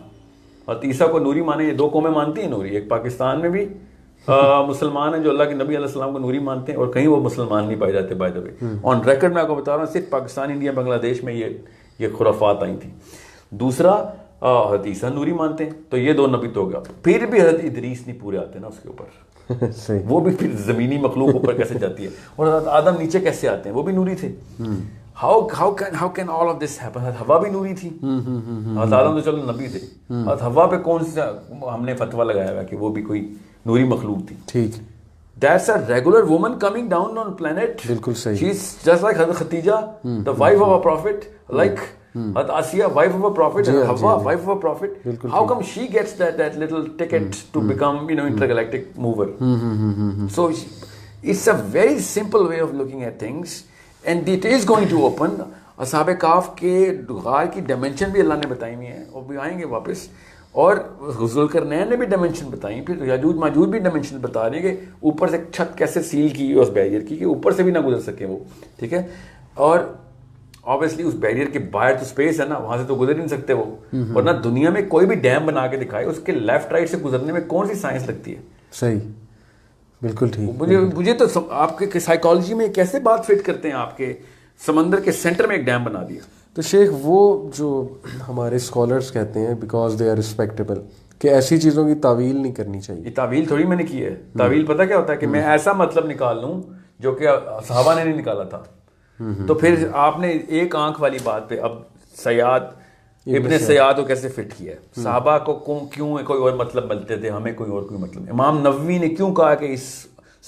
اور عیسیٰ کو نوری مانیں. یہ دو قومیں مانتی ہیں نوری, ایک پاکستان میں بھی مسلمان ہیں جو اللہ کے نبی علیہ السلام کو نوری مانتے ہیں, اور کہیں وہ مسلمان نہیں پائے جاتے. By the way on record میں آپ کو بتا رہا ہوں, صرف پاکستان, انڈیا, بنگلہ دیش میں یہ خرافات آئی تھیں. دوسرا حضرت عیسیٰ نوری مانتے ہیں, تو یہ دو نبی تو ہو گیا. پھر بھی حضرت ادریس نہیں پورے آتے نا اس کے اوپر, وہ بھی پھر زمینی مخلوق اوپر کیسے جاتی ہے, اور حضرت آدم نیچے کیسے آتے ہیں, وہ بھی نوری تھے. how can all of this happen? ہوا بھی نوری تھی, حضرت آدم تو چلو نبی تھے, حضرت ہوا پہ کون سا ہم نے فتویٰ لگایا ہوا کہ وہ بھی کوئی نوری مخلوق تھی. ٹھیک, That's a regular woman coming down on planet. بالکل صحیح. She's just like Hazrat Khatija, the wife of a prophet, like Hazrat Asiya, wife of a prophet, and Hawa, wife of a prophet. How come she gets that little ticket to become, intergalactic mover? So it's a very simple way of looking at things, and it is going to open. اصحاب کاف کے غار کی dimension بھی اللہ نے بتائی ہوئی ہیں, اور بھی آئیں گے واپس. اور ذوالقرنین نے بھی ڈائمینشن بتائی, پھر یاجوج ماجوج بھی ڈائمینشن بتا رہے ہیں کہ اوپر سے چھت کیسے سیل کی اس بیریئر کی کہ اوپر سے بھی نہ گزر سکے وہ, ٹھیک ہے. اور obviously اس بیریئر کے باہر تو اسپیس ہے نا, وہاں سے تو گزر نہیں سکتے وہ, ورنہ دنیا میں کوئی بھی ڈیم بنا کے دکھائے اس کے لیفٹ رائٹ سے گزرنے میں کون سی سائنس لگتی ہے. صحیح, بالکل ٹھیک. مجھے تو آپ کے سائیکالوجی میں کیسے بات فٹ کرتے ہیں, آپ کے سمندر کے سینٹر میں ایک ڈیم بنا دیا. تو شیخ وہ جو ہمارے اسکالرس کہتے ہیں بیکاز دے آر ریسپیکٹیبل کہ ایسی چیزوں کی تعویل نہیں کرنی چاہیے. یہ تعویل تھوڑی میں نے کی ہے. تعویل پتہ کیا ہوتا ہے کہ میں ایسا مطلب نکال لوں جو کہ صحابہ نے نہیں نکالا تھا. تو پھر آپ نے ایک آنکھ والی بات پہ اب سیاد ابن سیاد کو کیسے فٹ کیا ہے. صحابہ کو کیوں کوئی اور مطلب ملتے تھے, ہمیں کوئی اور کوئی مطلب. امام نووی نے کیوں کہا کہ اس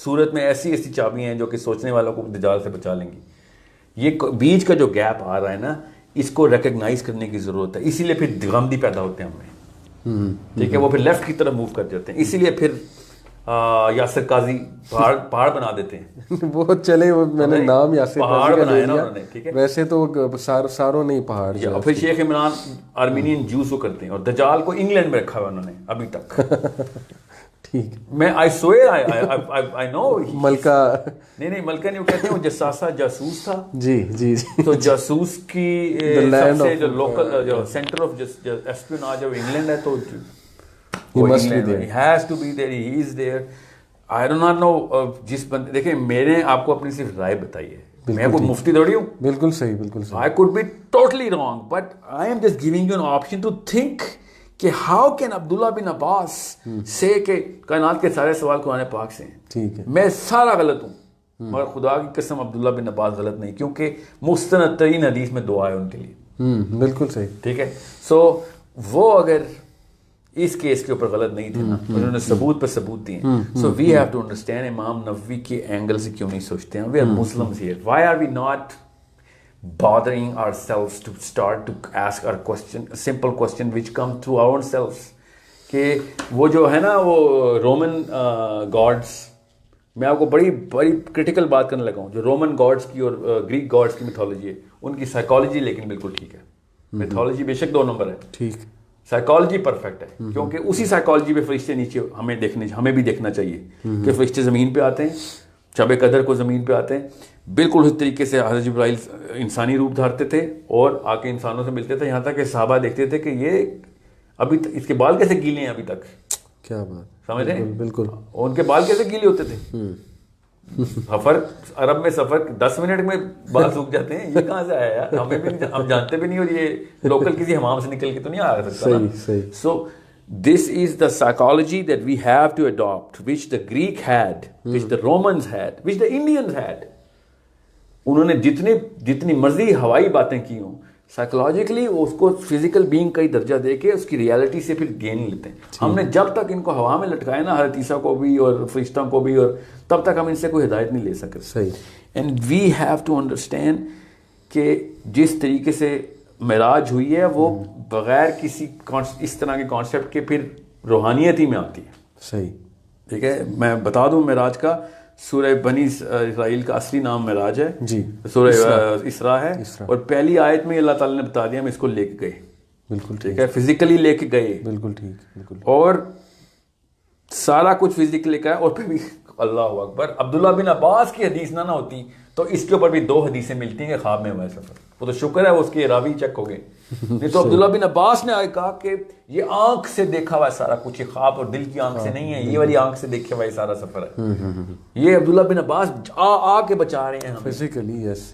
صورت میں ایسی ایسی چابیاں ہیں جو کہ سوچنے والوں کو دجال سے بچا لیں گی. یہ بیچ کا جو گیپ آ رہا ہے نا, اس کو ریکگنائز کرنے کی ضرورت ہے. اسی لیے پھر غمدی پیدا ہوتے ہیں ہمیں, ٹھیک ہے, وہ پھر لیفٹ کی طرف موو کر جاتے ہیں. اسی لیے پھر یاسر قاضی پہاڑ بنا دیتے ہیں. وہ چلے, وہ میں نے نام یاسر پہاڑ بنائے نا انہوں نے, ٹھیک ہے. ویسے تو ساروں نہیں پہاڑ. پھر شیخ عمران آرمینین جوز کو کرتے ہیں, اور دجال کو انگلینڈ میں رکھا ہوا انہوں نے ابھی تک. ٹھیک, میں I swear I know ملکہ نہیں ملکہ نہیں, وہ کہتے ہیں وہ جساسہ جاسوس تھا. جی جی جی. تو جاسوس کی سب سے جو لوکل جو سینٹر آف اسپیوناج ہے وہ انگلینڈ ہے. تو he has to be there, he is there. I do not know. جس بندے دیکھیں, میں نے آپ کو اپنی صرف رائے بتائی ہے, میں کوئی مفتی تھوڑی ہوں. بالکل صحیح, بالکل صحیح. I could be totally wrong, but I am just giving you an option to think کہ how can عبداللہ بن عباس سے کہ کائنات کے سارے سوال قرآن پاک سے ہیں. ٹھیک ہے, میں سارا غلط ہوں, مگر خدا کی قسم عبداللہ بن عباس غلط نہیں, کیونکہ مستند ترین حدیث میں دعا ہے ان کے لیے. بالکل صحیح, ٹھیک ہے. سو وہ اگر اس کیس کے اوپر غلط نہیں تھے نا, انہوں نے ثبوت پر ثبوت دیے. So we have to understand امام نووی کے اینگل سے کیوں نہیں سوچتے ہیں. We are Muslims here, why are we not bothering ourselves to start to ask our question, a simple question which come through our own selves. کہ وہ جو ہے نا وہ رومن گاڈس, میں آپ کو بڑی کرٹیکل بات کرنے لگا ہوں, جو رومن گاڈس کی اور گریک گاڈس کی میتھولوجی ہے, ان کی سائیکالوجی لیکن بالکل ٹھیک ہے. میتھولوجی بے شک 2 نمبر ہے, ٹھیک, سائیکالوجی پرفیکٹ ہے, کیونکہ اسی سائیکالوجی پہ فرشتے نیچے ہمیں بھی دیکھنا چاہیے کہ فرشتے زمین پہ آتے ہیں, شب قدر کو زمین پہ آتے ہیں, بالکل اس طریقے سے حضرت جبرائیل انسانی روپ دھارتے تھے اور آ کے انسانوں سے ملتے تھے, یہاں تک کہ صحابہ دیکھتے تھے کہ یہ ابھی اس کے بال کیسے گیلے ہیں ابھی تک. کیا بات, سمجھ رہے ہیں, بالکل. اور ان کے بال کیسے گیلے ہوتے تھے. سفر عرب میں سفر 10 منٹ میں بال سوکھ جاتے ہیں, یہ کہاں سے آیا یار, ہمیں بھی ہم جانتے بھی نہیں, اور یہ لوکل کسی حمام سے نکل کے تو نہیں آ سکتا. سو this is the psychology that we have to adopt, which the Greek had, which the Romans had, which the Indians had. انہوں نے جتنی مرضی ہوائی باتیں کی ہوں, سائیکولوجیکلی اس کو فزیکل بینگ کا ہی درجہ دے کے اس کی ریالٹی سے پھر گین لیتے ہیں. ہم نے جب تک ان کو ہوا میں لٹکایا نا, حضرت عیسیٰ کو بھی اور فرشتوں کو بھی, اور تب تک ہم ان سے کوئی ہدایت نہیں لے سکتے. صحیح. And we have to understand کہ جس طریقے سے معراج ہوئی ہے وہ بغیر کسی اس طرح کے کانسیپٹ کے پھر روحانیت ہی میں آتی ہے. صحیح, ٹھیک ہے. میں بتا دوں معراج کا, سورہ بنی اسرائیل کا اصلی نام معراج ہے جی, سورہ اسراء ہے, اور پہلی آیت میں اللہ تعالیٰ نے بتا دیا ہم اس کو لے کے گئے. بالکل ٹھیک ہے, فزیکلی لے کے گئے. بالکل ٹھیک, بالکل. اور سارا کچھ فزیکلی کا ہے, اور پھر بھی اللہ اکبر, عبداللہ بن عباس کی حدیث نہ ہوتی تو اس کے اوپر بھی 2 حدیثیں ملتی ہیں کہ خواب میں ہوا ہے سفر. وہ تو شکر ہے اس کے راوی چیک ہو گئے, نہیں تو عبداللہ بن عباس نے کہا کہ یہ آنکھ سے دیکھا ہوا ہے سارا کچھ, یہ خواب اور دل کی آنکھ سے نہیں ہے, یہ والی آنکھ سے دیکھا ہوا ہے سارا سفر ہے. یہ عبداللہ بن عباس آ کے بچا رہے ہیں فزیکلی. یس,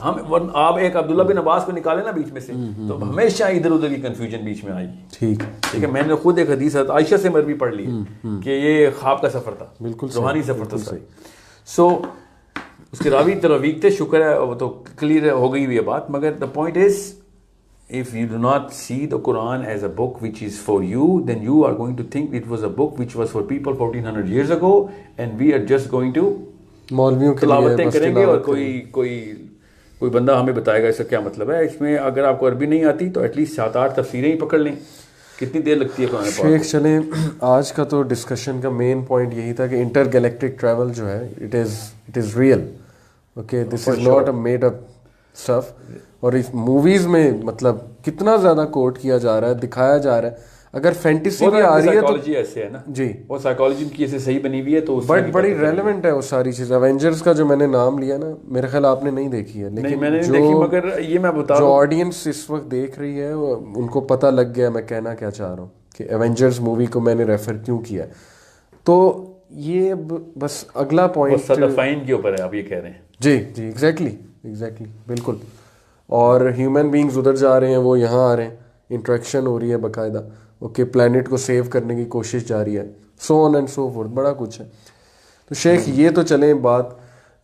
ہم آپ ایک عبداللہ بن عباس کو نکالے نا بیچ میں سے, تو ہمیشہ ادھر ادھر کی کنفیوژن بیچ میں آئے گی. ٹھیک ٹھیک ہے. میں نے خود ایک حدیث عائشہ سے مروی پڑھ لی کہ یہ خواب کا سفر تھا, بالکل روحانی سفر تھا. سو اس کے راوی ترویق تھے, شکر ہے وہ تو کلیئر ہو گئی ہوئی ہے بات. مگر the point is if you do not see the Quran as a book which is for you, then you are going to think it was a book which was for people 1400 years ago and we are just going to مولویوں کے تلاوتیں کریں گے اور کوئی بندہ ہمیں بتائے گا اس کا کیا مطلب ہے. اس میں اگر آپ کو عربی نہیں آتی تو ایٹ لیسٹ 7-8 تفسیریں ہی پکڑ لیں. کتنی دیر لگتی ہے قرآن پاک؟ شیخ چلیں, آج کا تو ڈسکشن کا مین پوائنٹ یہی تھا کہ انٹر گیلیکٹک ٹریول جو ہے it is real. Okay, this is not a made up stuff. اور اس موویز میں مطلب کتنا زیادہ کوٹ کیا جا رہا ہے, دکھایا جا رہا ہے. اگر فینٹیسی بھی آ رہی ہے تو ایسے ہے نا جی, وہ سائیکالوجی کی ایسے صحیح بنی ہوئی ہے تو بٹ بڑی ریلیونٹ ہے وہ ساری چیز. ایونجرز کا جو میں نے نام لیا نا, میرے خیال آپ نے نہیں دیکھی ہے, لیکن میں نے نہیں دیکھی, مگر یہ میں بتا جو آڈینس اس وقت دیکھ رہی ہے ان کو پتہ لگ گیا میں کہنا کیا چاہ رہا ہوں کہ ایونجرز مووی کو میں نے ریفر کیوں کیا. تو یہ بس اگلا پوائنٹ صدفین کے اوپر ہے آپ یہ کہہ رہے ہیں. جی جی ایگزیکٹلی بالکل. اور ہیومن بینگز ادھر جا رہے ہیں, وہ یہاں آ رہے ہیں, انٹریکشن ہو رہی ہے باقاعدہ. اوکے, پلانٹ کو سیو کرنے کی کوشش جاری ہے, سو آن اینڈ سو فورتھ, بڑا کچھ ہے. تو شیخ یہ تو چلیں بات,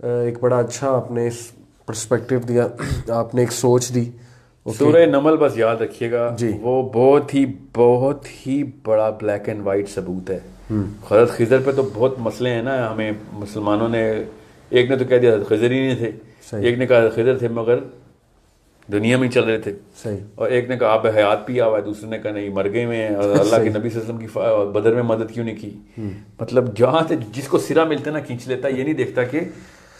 ایک بڑا اچھا آپ نے اس پرسپیکٹیو دیا, آپ نے ایک سوچ دی. سورہ نمل بس یاد رکھیے گا جی, وہ بہت ہی بڑا بلیک اینڈ وائٹ ثبوت ہے. حضرت خضر پہ تو بہت مسئلے ہیں نا, ہمیں مسلمانوں نے, ایک نے تو کہہ دیا حضرت خضر ہی نہیں تھے, ایک نے کہا حضرت خضر تھے مگر دنیا میں ہی چل رہے تھے, اور ایک نے کہا آپ حیات پیا ہوا ہے, دوسرے نے کہا نہیں مر گئے میں, اللہ کے نبی صلی اللہ علیہ وسلم کی بدر میں مدد کیوں نہیں کی. مطلب جہاں سے جس کو سرا ملتا ہے نا کھینچ لیتا ہے, یہ نہیں دیکھتا کہ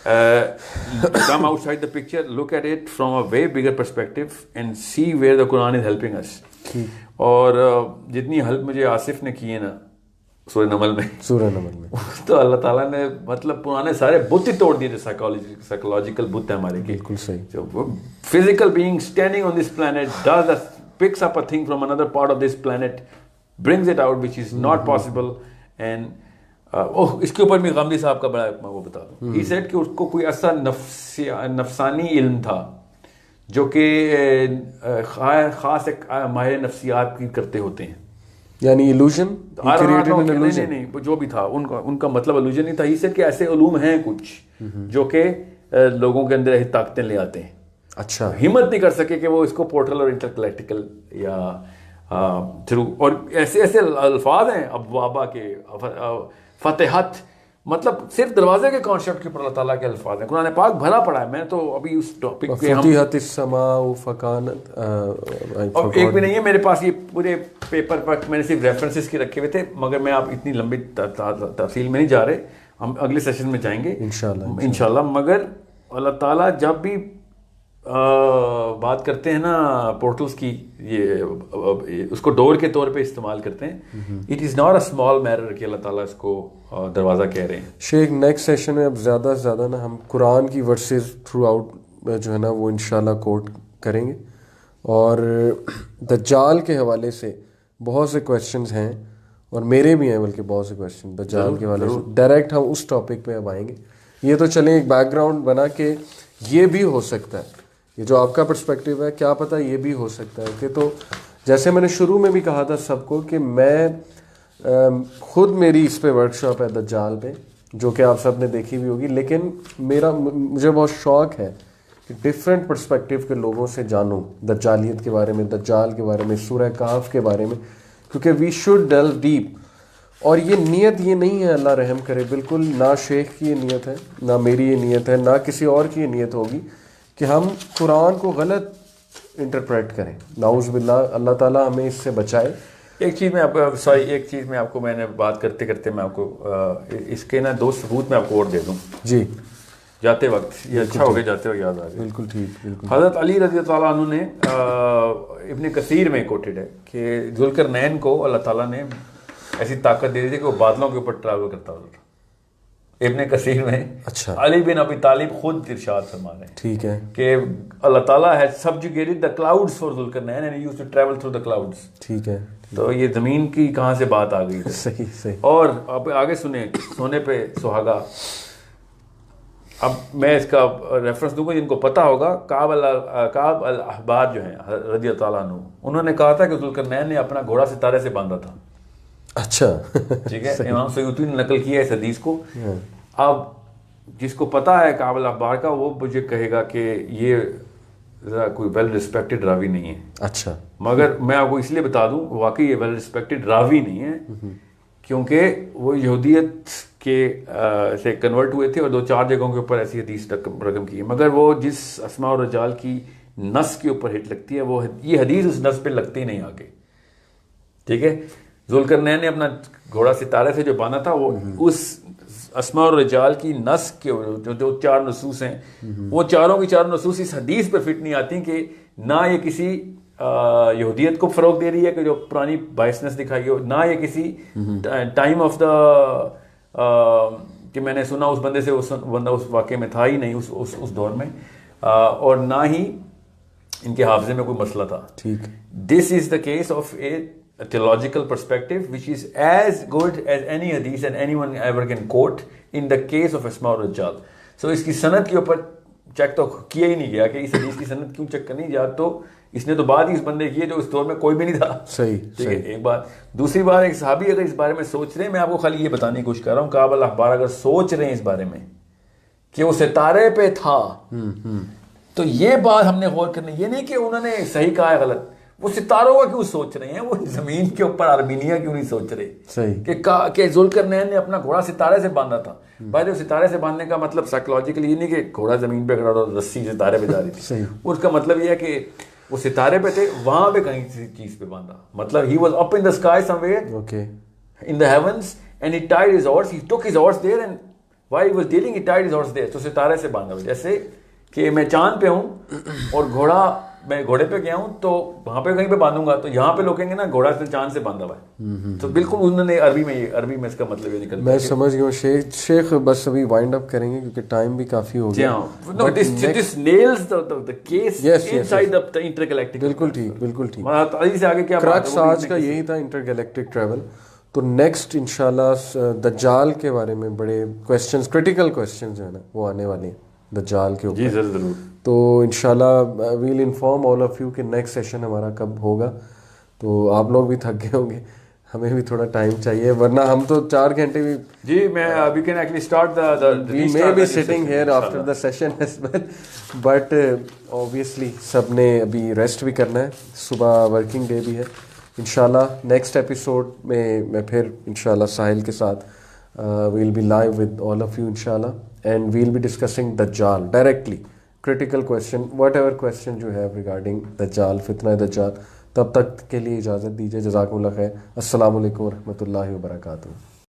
come outside the picture, look at it from a way bigger perspective and see where the Quran is helping us. اور جتنی ہیلپ مجھے آصف نے کی ہے نا سورہ نمل میں تو اللہ تعالیٰ نے مطلب پرانے سارے بت ہی توڑ دیے. سائیکولوجیکل بت ہیں ہمارے, بالکل صحیح. Physical being standing on this planet does picks up a thing from another part of this planet, brings it out which is not possible. And اس کے اوپر بھی غامدی صاحب کا بڑا میں وہ بتا دوں, he said کہ اس کو کوئی ایسا نفسانی علم تھا جو کہ خاص ایک ماہر نفسیات کی کرتے ہوتے ہیں, یعنی illusion, نہیں جو بھی تھا ان کا مطلب illusion نہیں تھا. he said کہ ایسے علوم ہیں کچھ جو کہ لوگوں کے اندر ایسی طاقتیں لے آتے ہیں. اچھا, ہمت نہیں کر سکے کہ وہ اس کو پورٹل اور انٹرکلیکٹیکل یا تھرو, اور ایسے الفاظ ہیں ابوابا کے, فتحت, مطلب صرف دروازے کے کانسیپٹ کے اوپر اللہ تعالیٰ کے الفاظ ہیں. قرآن پاک بھرا پڑا ہے. میں تو ابھی اس ٹاپک پہ فتحت السماء فکانت, اور ایک بھی نہیں ہے میرے پاس یہ پورے پیپر پر, میں نے صرف ریفرنسز کے رکھے ہوئے تھے, مگر میں آپ اتنی لمبی تفصیل میں نہیں جا رہے, ہم اگلے سیشن میں جائیں گے انشاءاللہ. مگر اللہ تعالیٰ جب بھی بات کرتے ہیں نا پورٹلز کی, یہ اس کو ڈور کے طور پہ استعمال کرتے ہیں. It is not a small matter کہ اللہ تعالیٰ اس کو دروازہ کہہ رہے ہیں. شیخ نیکسٹ سیشن میں اب زیادہ سے زیادہ نا ہم قرآن کی ورسز تھرو آؤٹ جو ہے نا وہ انشاءاللہ کوٹ کریں گے. اور دجال کے حوالے سے بہت سے کویشچنز ہیں, اور میرے بھی ہیں بلکہ بہت سے کویشچن دجال کے حوالے سے. ڈائریکٹ ہم اس ٹاپک پہ اب آئیں گے. یہ تو چلیں ایک بیک گراؤنڈ بنا کہ یہ بھی ہو سکتا ہے, یہ جو آپ کا پرسپیکٹیو ہے, کیا پتہ یہ بھی ہو سکتا ہے. کہ تو جیسے میں نے شروع میں بھی کہا تھا سب کو کہ میں خود میری اس پہ ورک شاپ ہے دجال پہ, جو کہ آپ سب نے دیکھی بھی ہوگی, لیکن مجھے بہت شوق ہے کہ ڈفرینٹ پرسپیکٹیو کے لوگوں سے جانوں دجالیت کے بارے میں, دجال کے بارے میں, سورہ کہف کے بارے میں, کیونکہ وی شوڈ ڈیل ڈیپ. اور یہ نیت یہ نہیں ہے, اللہ رحم کرے, بالکل نہ شیخ کی یہ نیت ہے, نہ میری یہ نیت ہے, نہ کسی اور کی یہ نیت ہوگی کہ ہم قرآن کو غلط انٹرپریٹ کریں. نعوذ باللہ, اللہ تعالیٰ ہمیں اس سے بچائے. ایک چیز میں آپ کو میں نے بات کرتے کرتے میں آپ کو اس کے نا 2 ثبوت میں آپ کو اور دے دوں جی جاتے وقت, یہ اچھا ہو گیا جاتے وقت یاد آ گیا. بالکل ٹھیک, بالکل. حضرت علی رضی اللہ عنہ نے ابن کثیر میں کوٹڈ ہے کہ ذوالقرنین کو اللہ تعالیٰ نے ایسی طاقت دے دی تھی کہ وہ بادلوں کے اوپر ٹریول کرتا ہوتا. ابن کثیر میں اچھا علی بن ابی طالب خود ارشاد فرما رہے ہیں, ٹھیک ہے, کہ اللہ تعالیٰ has subjugated the clouds for Zulqarnain and he used to travel through the clouds. ٹھیک ہے, تو یہ زمین کی کہاں سے بات آ گئی. صحیح. اور اب آگے سنیں, سونے پہ سہاگا. اب میں اس کا ریفرنس دوں گا جن کو پتہ ہوگا. کعب الاحبار جو ہیں رضی اللہ تعالیٰ عنہ, انہوں نے کہا تھا کہ ذوالقرنین نے اپنا گھوڑا ستارے سے باندھا تھا. اچھا, ٹھیک ہے, امام سیوطی نے نقل کیا ہے اس حدیث کو. اب جس کو پتا ہے کعب الاحبار کا وہ مجھے کہے گا کہ یہ کوئی ویل رسپیکٹڈ راوی نہیں ہے. اچھا. مگر میں آپ کو اس لیے بتا دوں واقعی یہ ویل رسپیکٹڈ راوی نہیں ہے کیونکہ وہ یہودیت کے سے کنورٹ ہوئے تھے اور 2-4 جگہوں کے اوپر ایسی حدیث رقم کی ہے. مگر وہ جس اسماء اور رجال کی نس کے اوپر ہٹ لگتی ہے وہ یہ حدیث اس نس پہ لگتی ہی نہیں آگے. ٹھیک ہے. ذوالقرنین نے اپنا گھوڑا ستارے سے جو باندھا تھا وہ اس اسماء اور رجال کی نس کے جو 4 نصوص ہیں وہ چاروں کی 4 نصوص اس حدیث پہ فٹ نہیں آتی کہ نہ یہ کسی یہودیت کو فروغ دے رہی ہے کہ جو پرانی بائسنس دکھائی ہو, نہ یہ کسی ٹائم آف دا کہ میں نے سنا اس بندے سے اس بندہ اس واقعے میں تھا ہی نہیں اس دور میں, اور نہ ہی ان کے حافظے میں کوئی مسئلہ تھا. ٹھیک. This is the case of a theological perspective which is as good as any hadith and anyone ever can quote in the case of Asma al-Rijal. So اس کی سند کے اوپر چیک تو کیا ہی نہیں گیا کہ اس حدیث کی سند کیوں چیک کرنی, یا تو اس نے تو بعد ہی اس بندے کی ہے جو اس دور میں کوئی بھی نہیں تھا. صحیح. ٹھیک ہے. ایک بات. دوسری بات, ایک صحابی اگر اس بارے میں سوچ رہے ہیں, میں آپ کو خالی یہ بتانے کی کوشش کر رہا ہوں, کعب الاحبار اگر سوچ رہے ہیں اس بارے میں کہ وہ ستارے پہ تھا تو یہ بات ہم نے غور کرنی, یہ نہیں کہ انہوں نے صحیح کہا ہے غلط, وہ ستاروں کا کیوں سوچ رہے ہیں, وہ زمین کے اوپر آرمینیا کیوں نہیں سوچ رہے. صحیح. کہ ذوالقرنین نے اپنا گھوڑا ستارے سے باندھا تھا. بھائی ستارے سے باندھنے کا مطلب سائیکولوجیکلی یہ نہیں کہ گھوڑا زمین پہ کھڑا اور رسی ستارے پہ جا رہی تھی. اس کا مطلب یہ ہے کہ وہ ستارے پہ تھے, وہاں پہ کہیں کسی چیز پہ باندھا, مطلب he was up in the sky somewhere in the heavens and he tied his horse, he took his horse there and why he was dealing he tied his horse there. تو ستارے سے باندھا, جیسے کہ میں چاند پہ ہوں اور میں گھوڑے پہ گیا ہوں تو وہاں پہ کہیں پہ باندھوں گا, تو یہاں پہ لوگ کہیں گے نا گھوڑا سے چاند سے باندھا ہوا ہے. تو بالکل انہوں نے عربی میں اس کا مطلب یہ نکل, میں سمجھ گیا ہوں. شیخ بس ابھی وائنڈ اپ کریں گے کیونکہ ٹائم بھی کافی ہو گیا. بالکل ٹھیک, بالکل ٹھیک. کرکس آج کا یہی تھا, انٹر گیلیکٹک ٹریول. تو نیکسٹ انشاءاللہ دجال کے بارے میں بڑے کویسچنز, کریٹیکل کویسچنز جو ہے نا وہ آنے والے ہیں دجال کے اوپر. جی ضرور. تو انشاءاللہ we'll inform all of you کہ نیکسٹ سیشن ہمارا کب ہوگا. تو آپ لوگ بھی تھک گئے ہوں گے, ہمیں بھی تھوڑا ٹائم چاہیے, ورنہ ہم تو 4 گھنٹے بھی. جی میں we can actually start we may be sitting here after the session as well, but obviously سب نے ابھی ریسٹ بھی کرنا ہے, صبح ورکنگ ڈے بھی ہے. انشاءاللہ نیکسٹ ایپیسوڈ میں پھر انشاءاللہ ساحل کے ساتھ we'll be live with all of you انشاءاللہ, اینڈ ویل بی ڈسکسنگ دجال directly, critical question, whatever question you have regarding دجال, فتنہ دجال. تب تک کے لیے اجازت دیجیے. جزاکم اللہ خیر. السلام علیکم ورحمۃ اللہ وبرکاتہ.